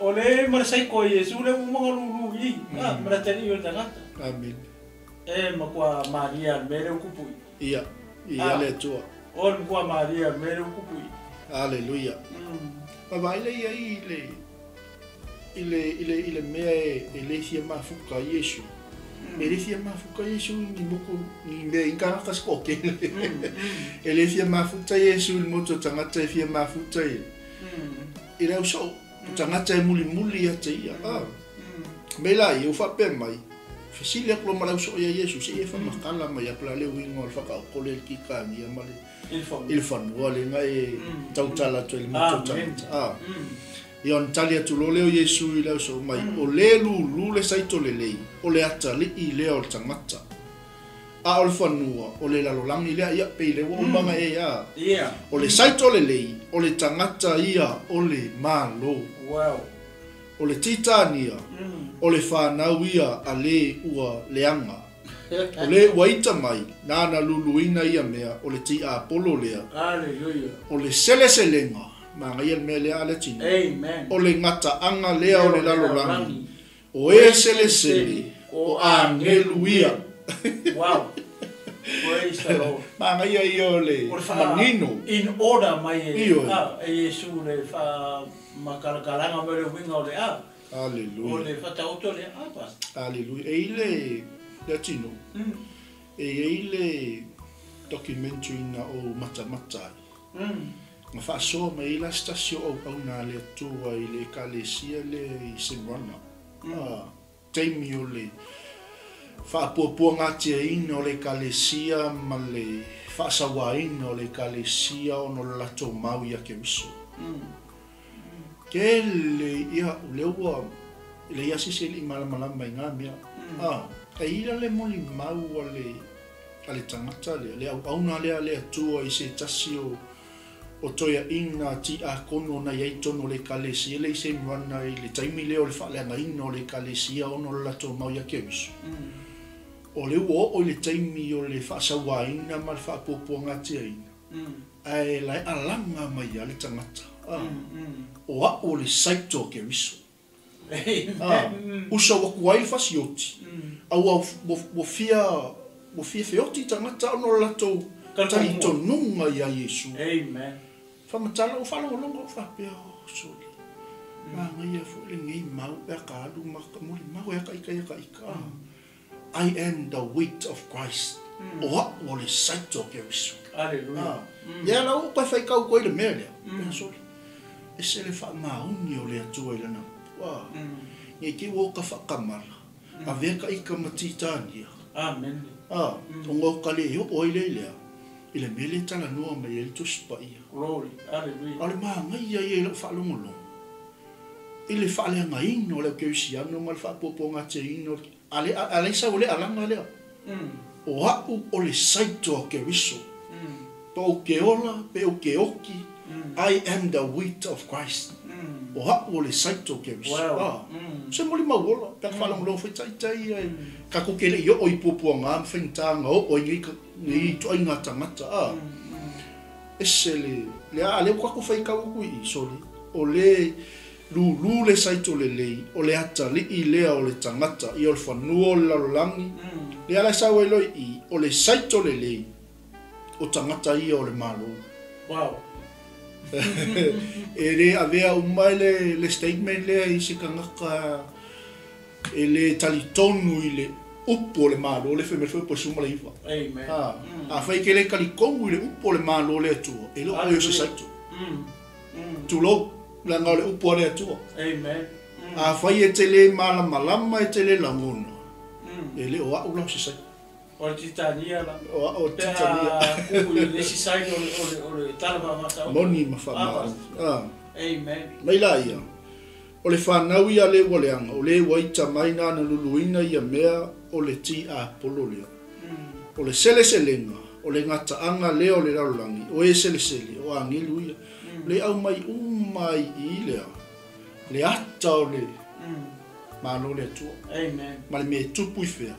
o le mar saiko Yesu le mo mga lulu I. Mara tani yo tangata. Amen. Makwa Maria mere kupui. Ia le tua. On kwa Maria mere kupui. Aleluia. Vai le ia ile mea ele fia mafuka Yesu. Ele fia mafuka Yesu ni moko ni me inga ka skoke. Ele fia mafuka Yesu ni moto tangata fia mafuka. Ile so tangata muli ate ia. Mela eu fa pe mai. Fisilia ko mala so ia Yesu se fa makala mai apla le wingo fa ka ko le kikani ia male. Il fan wale ngai tautala to il moto tangata. Ion talia tu lo leo Yesu I leo so mai o le lu le saito le lei o le ata li I leo tangata o le whanua o le lalolangi lea ia pei le wo manga ia o le saito le lei o le tangata ia o le malo o le titania o le whanau ia a le ua leanga o le waita mai nana luluina ia mea o le ti a polo lea o le seleselenga Manga ia me lea le tino. Amen. O le ngata anga lea o le lalolangi. O sele o angeluia. Wow. Praise the Lord. Manga ia o le manino. In order mai Yesu le fa makalakalanga me le winga o le Hallelujah. O le fatauto le pas. Hallelujah. E le tino. E le documentary na o Mataio. Ma fa so mai la stasio o na le tua I le kalesia le I semana. Taimi o le fa po ngati ina o le kalesia ma le fa sawaina o le kalesia o no la to mau ia ke wiso. Ke le ia le ua le ia sisi le mala mai ngamia. E ila le moli mau o le tangata le au na le tua I se tasio o toia ina ti a kono na ia tono le kalesia le se mwana I le taimi leo le fa le ina o le kalesia o no la to mau ia ke wiso. O le o le taimi o le fa sawaina ma fa popo ngati ina. Ai lai alanga mai ale tangata. O le saito ke wiso. Usa wa kuai fasioti. Au wo fia feoti tangata no la to tali to nunga ya Yesu. Amen. Fa matala o fa longo fa pe so. Ma ngai fo le ngai mau pe ka lu ma mo le mau ya ka. I am the weight of Christ. o o le saito ke viso Aleluia. ya la o pa fai kau ko le mele so e se le fa ma uni o le atu ele na wa ye ki wo ka fa kamala a ve ka i ka matitania Amen. o ngo ka le yo o ile mele tala no ma ye tu spa ia Glory. Aleluia. ale ma ngai ya ye fa lo ngolo ile fa le ngai no le ke si ano mal fa popo nga te ino ale sa ole ala ngale o o le saito ke viso pa o ke ola pe o ke oki I am the wheat of Christ o le saito ke viso se moli ma wola pe fa lo lo fa tai ka ko ke le yo o ipopo nga mfentanga o ni to inga tangata esele le ale ko fa ka ku I soli o le lu le saito le o le ata li I lea o le tangata I o le whanua o le lalolangi le ala sa welo I o le saito le o tangata I o le malo Wow. e le avea umai le statement lea I se kangaka e le talitonu I le upo o le malo le wheme po suma le iwa Amen. a whai ke le kalikongu I le upo o le malo le atua e lo o se saito tulo la ngale upo le atua Amen. a fai e te le malama e te le langona e le o au lau se sai O titania la. o titania Kuku le si sai o le talaba mata. moni ma fa ma Amen. mai la ia o le whanau ia le waleanga o le waita maina na luluina ia mea o le ti a pololia o le sele selenga o le ngata anga le o le laulangi o e sele sele o angilu ia le au mai umai I lea le ata o le malo le atua Amen. ma le me tupu I fea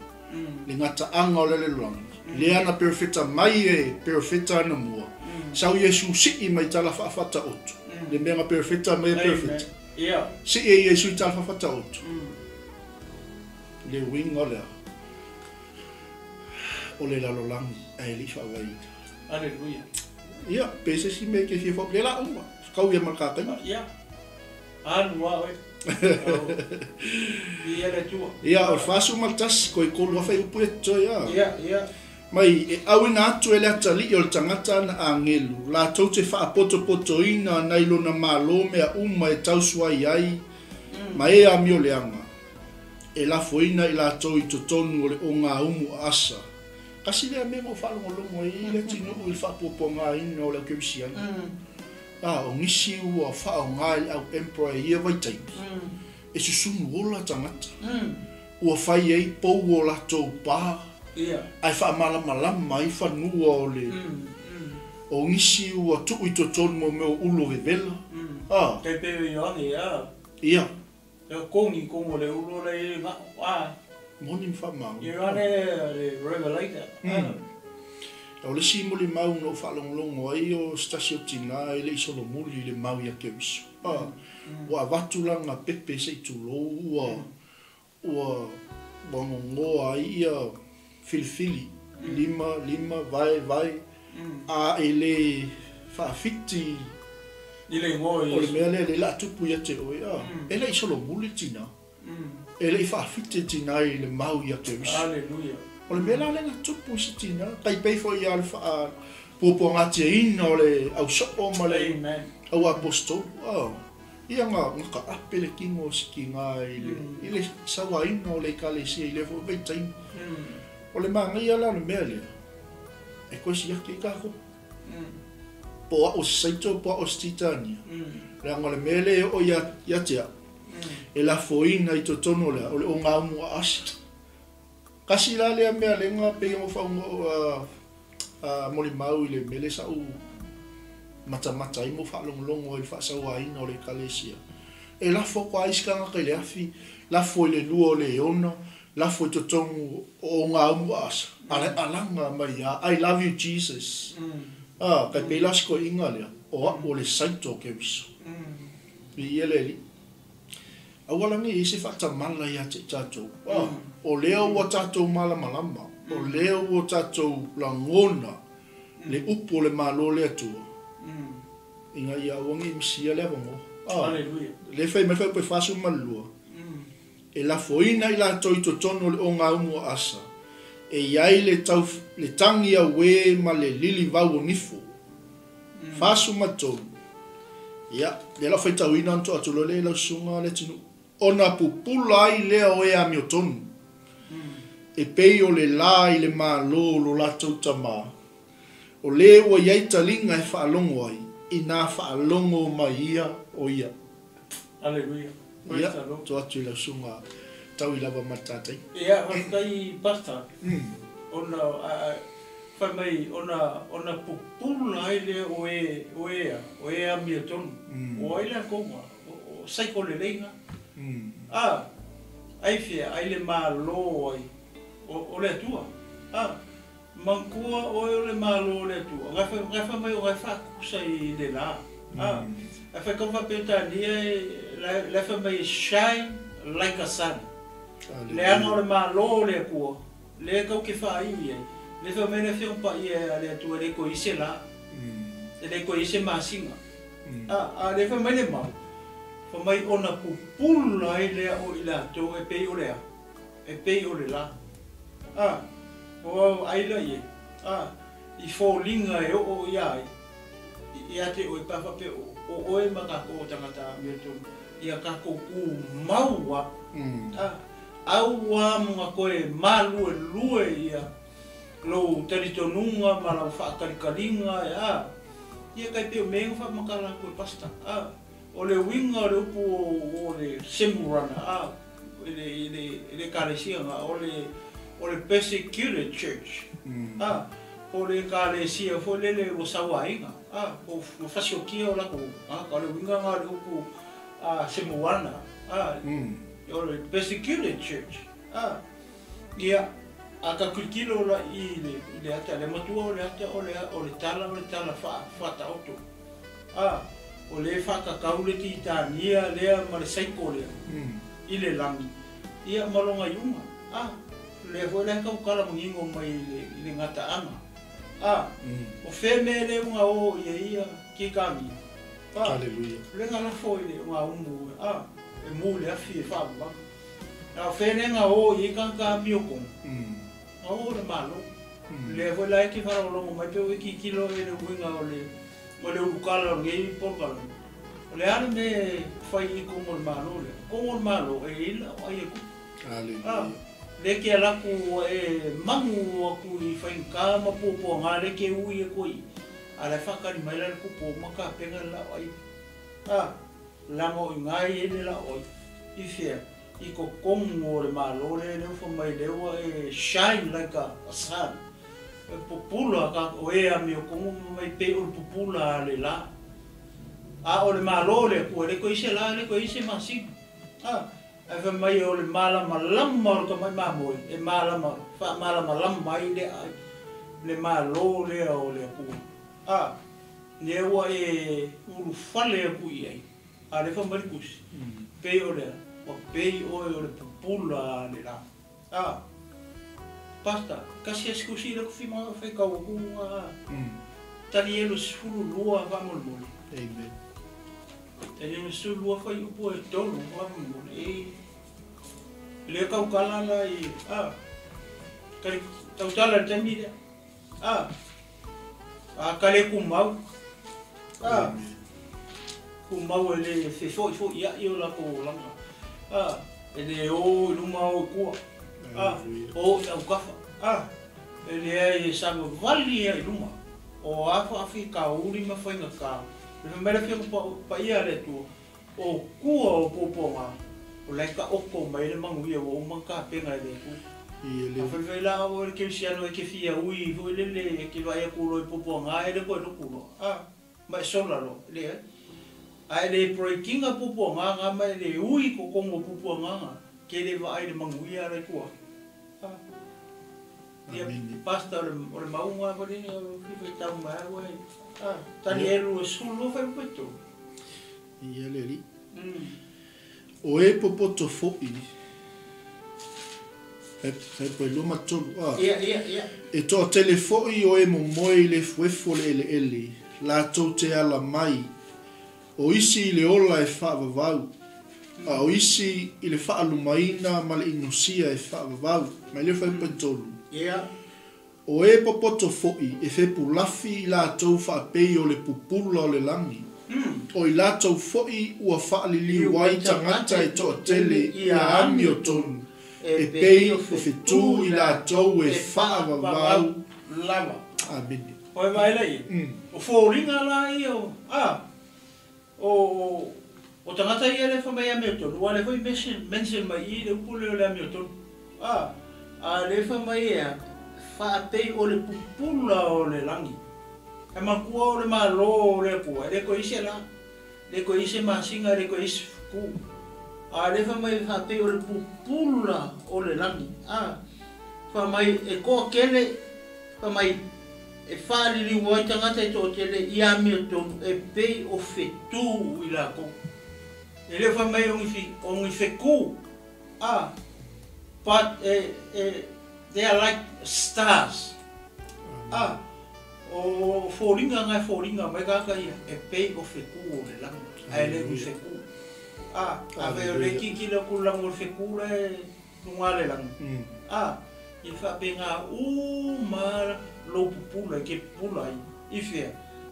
le ngata anga o le luangi le ana perfecta mai e perfecta na mua sau Yesu si mai tala whaafata otu le mea perfecta mai perfecta Yeah. si e Yesu tala whaafata otu le wing o lea o le lalolangi e li whawai Aleluia. ia pese si me ke fia whau le la uma kau ia makakai Yeah. Alua oi. Ia le tua. ia o fasu maltas ko I kolu whai upu e toi Yeah. mai e awina atu ele atali o le tangata na angelu la tau te wha poto ina nailo na malo mea uma e tausua ai ma e a mio leanga e la foina I la tau I totonu o le o ngā umu asa kasi lea mea mo whalongolongo I le tino o I whapopo ngā ina o le kewisiana o ngisi ua wha o ngā au emperor ia vaitaimi e susunu ola tangata ua whai ei pou o la tau pā Yeah. ai fa malama I whanua o le o ngisi ua tu I totonu mo meo ulo vevela Kei pewe yoangi ia Le kongi kongo le ulo le ma. moni whamau Yoane le revelator. o le simoli mau no whalongolongo ai o stasio tina I le isolo muli le mau ia kewiso ua vatulanga pepe se tulo ua wangongoa ai ia filifili lima vai a ele whaafiti Ile ngoi. o le mea le la tupu ia te oe ele isolo muli tina ele whaafiti tina I le mau ia kewiso Aleluia. o le mea le tupu si tina kai pei fo ia le wha popo ngati ina o le au sopo ma le Amen. au apostol ia ngā ka ape le kingo siki ngā I le sawa ina o le kalesia I le fo veitain o le mangai ala le mea lea e koe si ake I kako po a o saito po a o stitania le anga le mea le o ia tea e la foina I totono lea o le o ngā umu a asi kasi la lea mea le ngā pe o whaungo moli mau I le mele sa u mata I mo whalongolongo I whaasau aina o le kalesia e la fo kwa iskanga kai le afi la fo le lua o le ona la fo totongu o ngā umu asa ale alanga mai I love you Jesus kai pelasko inga lea o le saito ke viso I ele li awalangi I se whatamala ia te tatou o leo ua tatou malama o leo ua tatou langona le upo le malo le atua inga ia wangi misia le avongo Aleluia. le fai mai fai pe fasu malua e la foina I la toi totono le o ngā umu asa e iai le tangi a we ma le lili vau o nifu. Fasu matolu. Ia, le la whaitau ina anto atulo le lau sunga le tinu. Ona pupula ai lea o e a miotonu. E pei o le la i le maa lo latou tama. O le ua iai talinga e whaalongo ai. I nā whaalongo mai ia o ia. Aleluia. Ia, to atu i lau sunga tau i lava matatai. Ia, kai pasta. Ona, whai mai, ona pupula ai le o e a miotonu. O ai le konga, o saiko le leinga. Ai fia, ai le maa lo ai. O le atua. Mankua o le maa lo le atua. Ngai whai mai o ngai whakusa i le la. Ai whai kau whapetania le whai mai shine like a sun. Le anga o le maa lo le akua. Le kau ke wha iwi ai. Le whai mai le whiompa i le atua le ko ise la. Le ko ise maasinga. Le whai mai le mau. Whai mai ona pupula ai lea o i la tau e pei o lea. E pei o le la. O ai la ie. I fōlinga e o i ai. I ate o i pawha pe o e makako o tangata miotonu. I a kako ku maua. Au wa mga koe malu e lue i a lo taritonunga ma lau whaakarikaringa e Ia kai peo mea wha makala koe pasta. O le winga o le upu o le semurana. Le karesianga o le persecuted church. O le karesia fo lele o sawainga. O fasiokia o lako. Ka le winga nga le upu semurana. O le persecuted church. Ia aka kulikilo la i le ata le matua o le ata o le tala whata auto. O le whakakau le titania lea ma le saiko lea. I le langi. Ia malonga iunga. Le foi le kau kala mangingo mai le ngata anga. O wheme le unga o ia ki kami. Aleluia. Le ngala foi le unga umu. E mu le afi e whaaba. O whene nga o i kanka miokong. O le malo. Le foi la ki wharolongo mai peo e ki kilo e le winga o le urukala ngei polkala. O le ane me whai i kongo le malo le. Kongo le malo e ila o ai e ku. Aleluia. Le ke alaku e mangu aku i whainka ma popo ngā le ke ui e koi. A le whakari mai la le kupo maka penga la o ai. Lango i ngai e le la o ai. I whia. I ko kongo le malo le leo wha mai lewa e shine like a sun. E popula ka o e a mi o kongo mai pe o popula le la. O le malo le ko le ko ise la le ko ise masing. E wha mai o le mala malama o ka mai mamoi. E malama, wha malama lama mai le ai. Le malo le o le kua. Lewa e uru whale a kui ai. Le wha marikusi. Pei o lea. O pei o le pupula le la. Pasta, kasi eskusi le kuwhima o whaikau o kunga. Tani elu sifuru lua whamolmoli. Amen. Tani elu sifuru lua whai upu e tolu whamolmoli. Le kau kalala i. Kari tautala le tani lea. Kale kumau. Kumau e le whefo ia i o lako langa. E le o luma o kua. O au kafa. E le e sanga vali e luma. O afa afi ka uri ma whainga ka. Le mera whia pa ia le tua. O kua o poponga. O laika oko mai le mangu ia o manga penga e le ku. A whai la o le keusiano e ke fia ui. Hoi lele e ke vai a kulo e poponga e le koe no kulo. Mai sola lo. Le e. Ai le proikinga pupuanga nga mai le ui ko kongo pupuanga ke le vai le manguia le kua. Ia pasta o le maunga pa ni o ki tau mai wai. Tani elu e sulu fai peto. Ia le li. O e popoto fo'i. E poi luma tolu. Ia. E to telefoi o e momoi le fuefo le ele. La tau te ala mai. O isi i le ola e whaavavau. O isi i le whaalumaina ma le inusia e whaavavau. Mai le whai pentolu. Ia. O e popoto fo'i e whepulafi I lātou whaapei o le pupula o le langi. O I lātou fo'i ua whaalili wai tangata e toa tele I a ami o tonu. E pei o whetū I lātou e whaavavau. Lava. Amini. Oi vai lai. O fōringa la I o. O tangata I le whamai ami o tonu. Ua le hoi mention mai I le upule o le ami o tonu. A le whamai ea. Whaapei o le pupula o le langi. E makua o le malo o le kua. Le ko ise la. Le ko ise masinga, le ko ise ku. A le whamai whaapei o le pupula o le langi. Whamai e koa kele. Whamai e whaalili wai tangata I tō tele I ami o tonu. E pei o whetū I la ko. E le whamai ongi wheku. But they are like stars. O fōringa ngai fōringa mai kaka ia. E pei o wheku o le langi. Ai le ui wheku. A veo le kikila kulang o wheku le nunga le langi. I whape ngā mara lo pupula ke pupula I whea.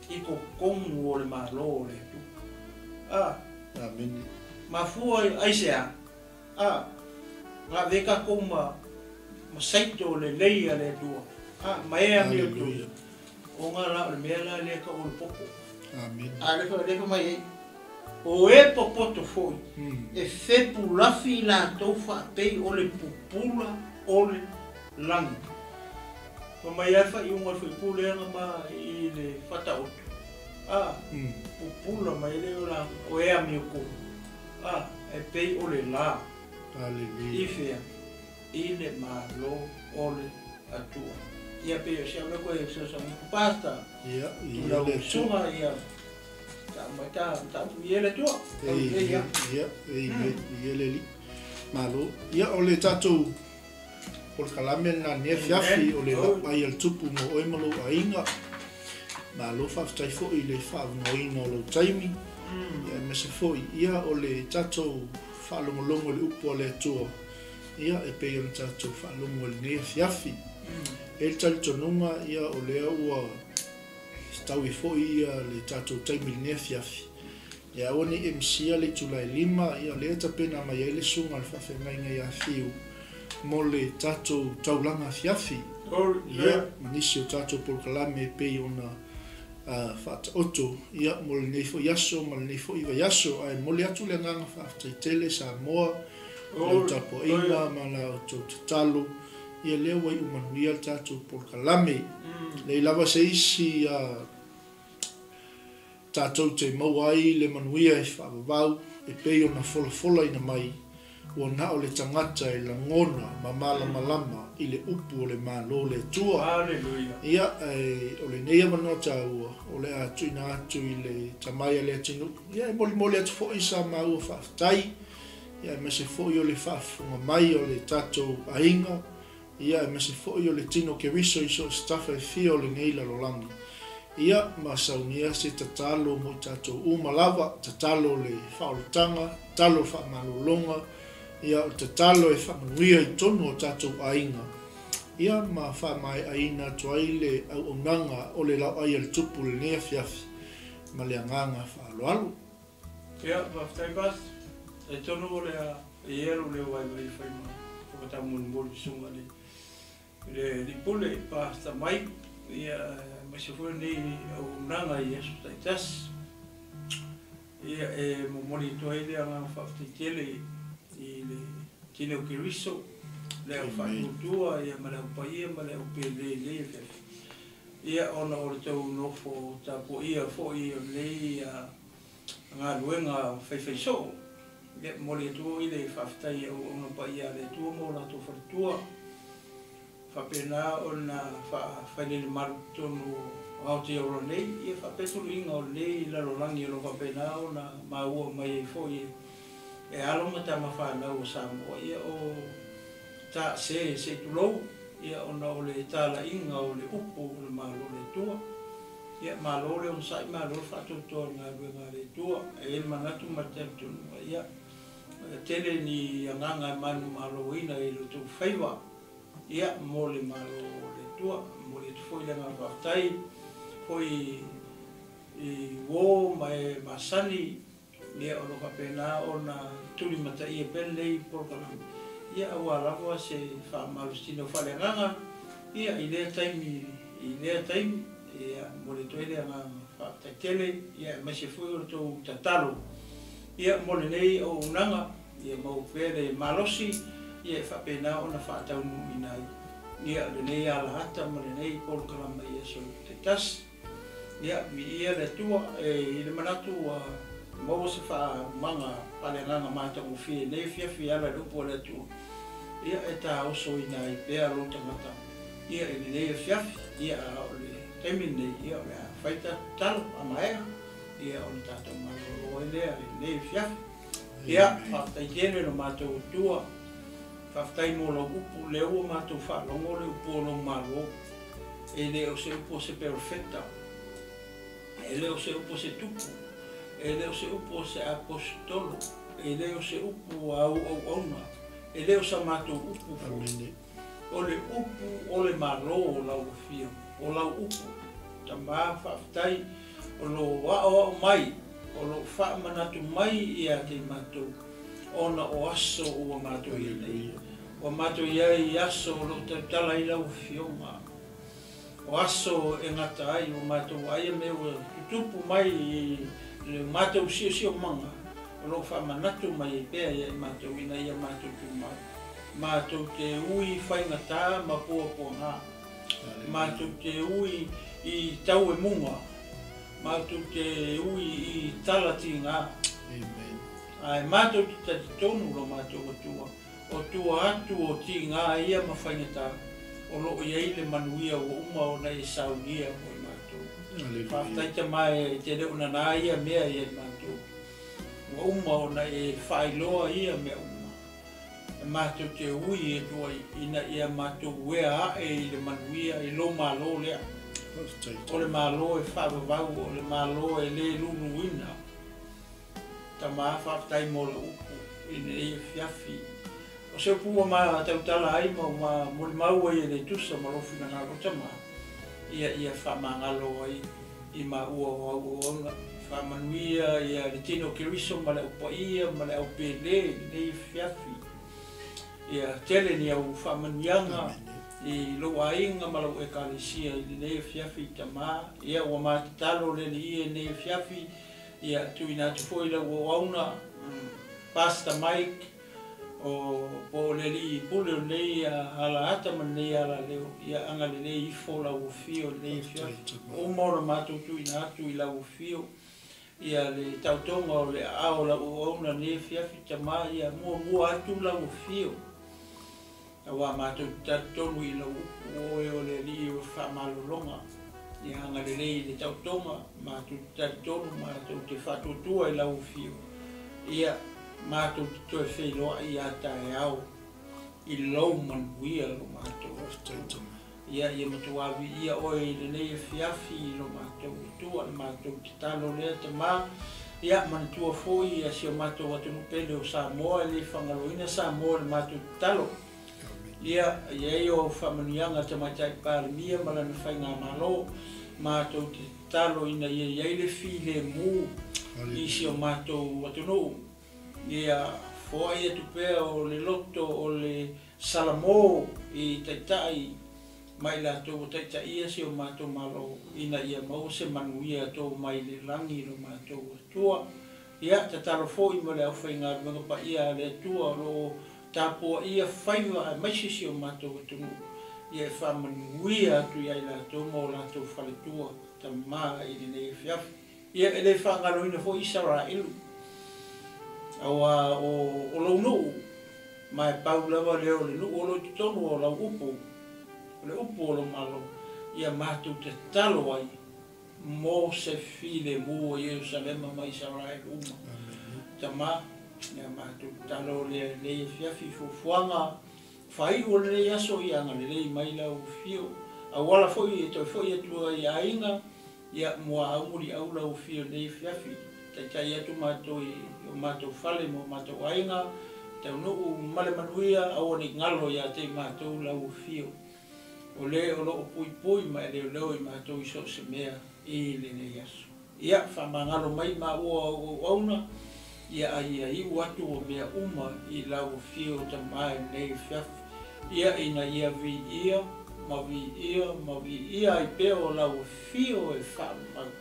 I ko kongu o le malo o le tu. Amini. Ma fua aisea. Ngā veka kou ma saito le leia le tua. Ma ea mi o tu. O ngā la le mea la le ka o le poko. Amini. Le ka mai e. O e popoto foi. E whepu lafi la tau whaapei o le pupula o le langi. Ko mai alfa I unga whepule anga ma I le whata otu. Pupula mai le o la o ea mi o kou. E pei o le la. I whea. I le malo o le atua. Ia pei o siame koe e sasa pasta. Ia, Ia le sunga ia. Ia le tua. Ia le li. Malo. Ia o le tatou o le kalame na nea fiafi o le LAOAI al tupu mo oe malo a inga. Malo whaftai fo'i le whaavungoina o lo taimi. Ia mese fo'i. Ia o le tatou whaalongolongo le upo le atua. Ia e pei on tatou whaalongo le nea fiafi. E le tali tonunga ia o lea ua stawi fo'i ia le tatou taimi le nea fiafi. Ia oni MCA le tulai 5 ia lea tapena mai ele sunga le whawhengainga ia fiu. Mo le tatou taulanga fiafi. Ia manisi o tatou polkalame e pei ona whata oto. Ia mo le neifo yaso, mo le neifo iwa yaso. Ai mo le atu le nganga whaftaitele sa moa. Lau tapo inga, ma lau tau tatalo. Ia lea wai umanuia le tatou polkalame. Le lava se isi tatou te maua ai le manuia e whaavavau. E pei ona fola ina mai. Ua na o le tangata e langona ma malama I le upu o le malo le tua. Hallelujah. Ia o le neia manoa tāua o le atu ina atu I le tamaia le atinu. Ia e moli atu fo'i sa maua whaftai. Ia e mese fo'i o le whaafunga mai o le tatou ainga. Ia e mese fo'i o le tino ke riso iso stafa e fia o le neila lo langi. Ia ma saunia se tatalo mo tatou umalawa, tatalo le whaolutanga, talo whaamalolonga. Ia o te talo e whamanuia I tonu o tatou ainga. Ia ma whamai aina tuai le au onanga o le LAOAI al tupu le nea fiafi. Ma le anganga whaaloalo. Ia, whaftai bas. E tonu o le ero le wai whaima. Whakatamu mori sunga le. Le pule I pasta mai. Ia, masifua ni au onanga I Yesu taitas. Ia e momori tuai le anga whaftai tele I le tine o kiriso, le au whaimutua, ia ma le au paia, ma le au pele fefe. Ia ona o le tau nofo tapo ia fo ia lei ngā luenga whaiwhaiso. Ia mori atua I le whaftai au ona paia le tua mo la to wharitua. Whapena o na whainele maru tonu Aotea o nei, ia whapetulu inga o nei larolangi o lo whapena o na maua mai e fo ia. E aloma ta mawhanau o Samoa, ia o ta se tulou, ia ona o le tala inga o le upo o le malo le tua. Ia malo le on sai malo whatotoa ngā ruenga le tua, e manatu mateptunu, ia tele ni anganga manu malo ina I lo tu whaiwa. ia mo le malo le tua mo le foi le nga whaftai foi i wo mai masani ia o ka pena ona tuli mata ia pele porkalam ia awa lava se fa malustino falenganga ia i le taimi ia mo le toile nga whaftaitele ia mai se foi o tō tatalo ia mo le nei o unanga ia mau pere malosi ia whapena ona whataunu inai ia le nei ala hata mo le nei porkalam ia so te tas ia mi ia le tua i le manatu mau se wha manga palenganga mata uwhi nei fiafi ala lupo le tua ia e tā oso ina i pēa lo tangata ia i nei fiafi ia o le temi nei ia o le whaita talo a maea ia o le tātou malo o lea i nei fiafi ia whaftai tēne no mātou tua whaftai mo lo upu le ua mātou whalongo le upu o lo malo e le o se upu o se perfecta e le o se upu o se tupu e le o se upu o se apostolo e le o se upu au auna e le o sa mātou upu o le upu o le malo o lau fio o lau upu ta mā whaftai o lo wao mai o lo wha manatu mai ia te mātou ona o aso o mātou i nei o mātou i aso o lo tala i lau fionga o aso e ngata ai o mātou ai me o tupu mai le mātou sio manga o lo wha manatu mai e pēa i mātou ina ia mātou tu mai mātou te ui whaingata ma pōpō ngā mātou te ui i tau e munga mātou te ui i talati ngā ai mātou te tati tonu lo mātou o tua atu o ti ngā ia ma whaingata o lo i eile manuia o uma o nei saunia o i mātou whaftaita mai te reo na nā ia mea i mātou o uma o nei whailoa ia mea uma mātou te ui e tua ina ia mātou wea ae i le manuia i lo malo lea o le malo e whaavavau o le malo e le lulu ina ta maa whaftai mo le upu i nei e fiafi o se upua maa tautala ai ma mo le mau ai e le tusa ma lofi na ngaro tama ia whamangalo ai i ma ua o ona whamanuia ia le tino kiriso ma le upa ia ma le au pele i nei e fiafi ia tele ni au whamanuianga i lo ainga ma lau e kalisia i nei e fiafi tama ia ua mātatalo le li e nei e fiafi ia tuina tu foi la o auna pasta Mike o po le li pule nei ala ata man nei ala leo ia anga le nei fo la o fio nei fiafi o mora matu tuina tu i la o fio ia le tautonga o le ao la o auna nei fiafi tama ia mua atu la o fio awa mātou tatonu i lau upu o le li o whamalolonga. Ia anga le rei le tautonga, mātou tatonu, mātou te whatotua i lau fio. Ia mātou te toe wheloa i ata e au i lau manuia lo mātou. Ia matuawi ia oe le nei e fiafi i lo mātou tua, le mātou te talo lea te mā. Ia manatua foi ia si o mātou atunu pele o Samoa, le whangaloina Samoa le mātou talo. Ia i o whamanianga te maitai pāremia ma lana whainga malo mātou te talo ina ia le while mū i si o mātou atunu. Ia fōa ia tupea o le loto o le salamo i taitai mai la tō taitai ia si o mātou malo ina ia mau se manuia tō mai le langi lo mātou atua. Ia te talo fōi mo le au whainga mga pa ia le atua lo tāpua ia whaiva a maisisi o mātou atunu. Ia whamanuia atu iai la tō mō la tō whaletua ta mā i nei whiafi. Ia e le whangaloina fō Isara ilu. Awa o lau nuu, mai pau lawa leo le nuu o lau titonu o lau upu. Le upu o lau malo, ia mātou te talo ai mō se while mū o Ierusalema mai Isara ilu uma. Ta mā, ia mātou talo le whiafi fufuanga, whai o le aso i anga le mai lau fio. A wala foi e toi foi atua i ainga, ia mua aumuri au lau fio le whiafi. Tai atu mātou i o mātou whale mo mātou ainga, tau no male manuia au ni ngalo ia te mātou lau fio. O le o loo pui mai leo leo I mātou I so se mea I le nei aso. Ia whamangalo mai ma ua o auna, ia ai iu atu o mea uma I lau fio ta mai nei fiafu. Ia ina ia vi ia, mavi ia I peo lau fio e whamau.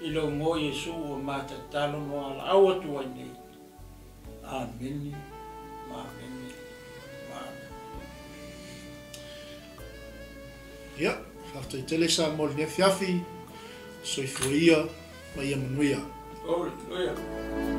I lo ngō Yesu o mātatalo no ala au atu ai nei. Ameni, ameni, ameni. Ia, whaftai tele sa mōli ne fiafi, soifuia, mai ia manuia. Oi, oia.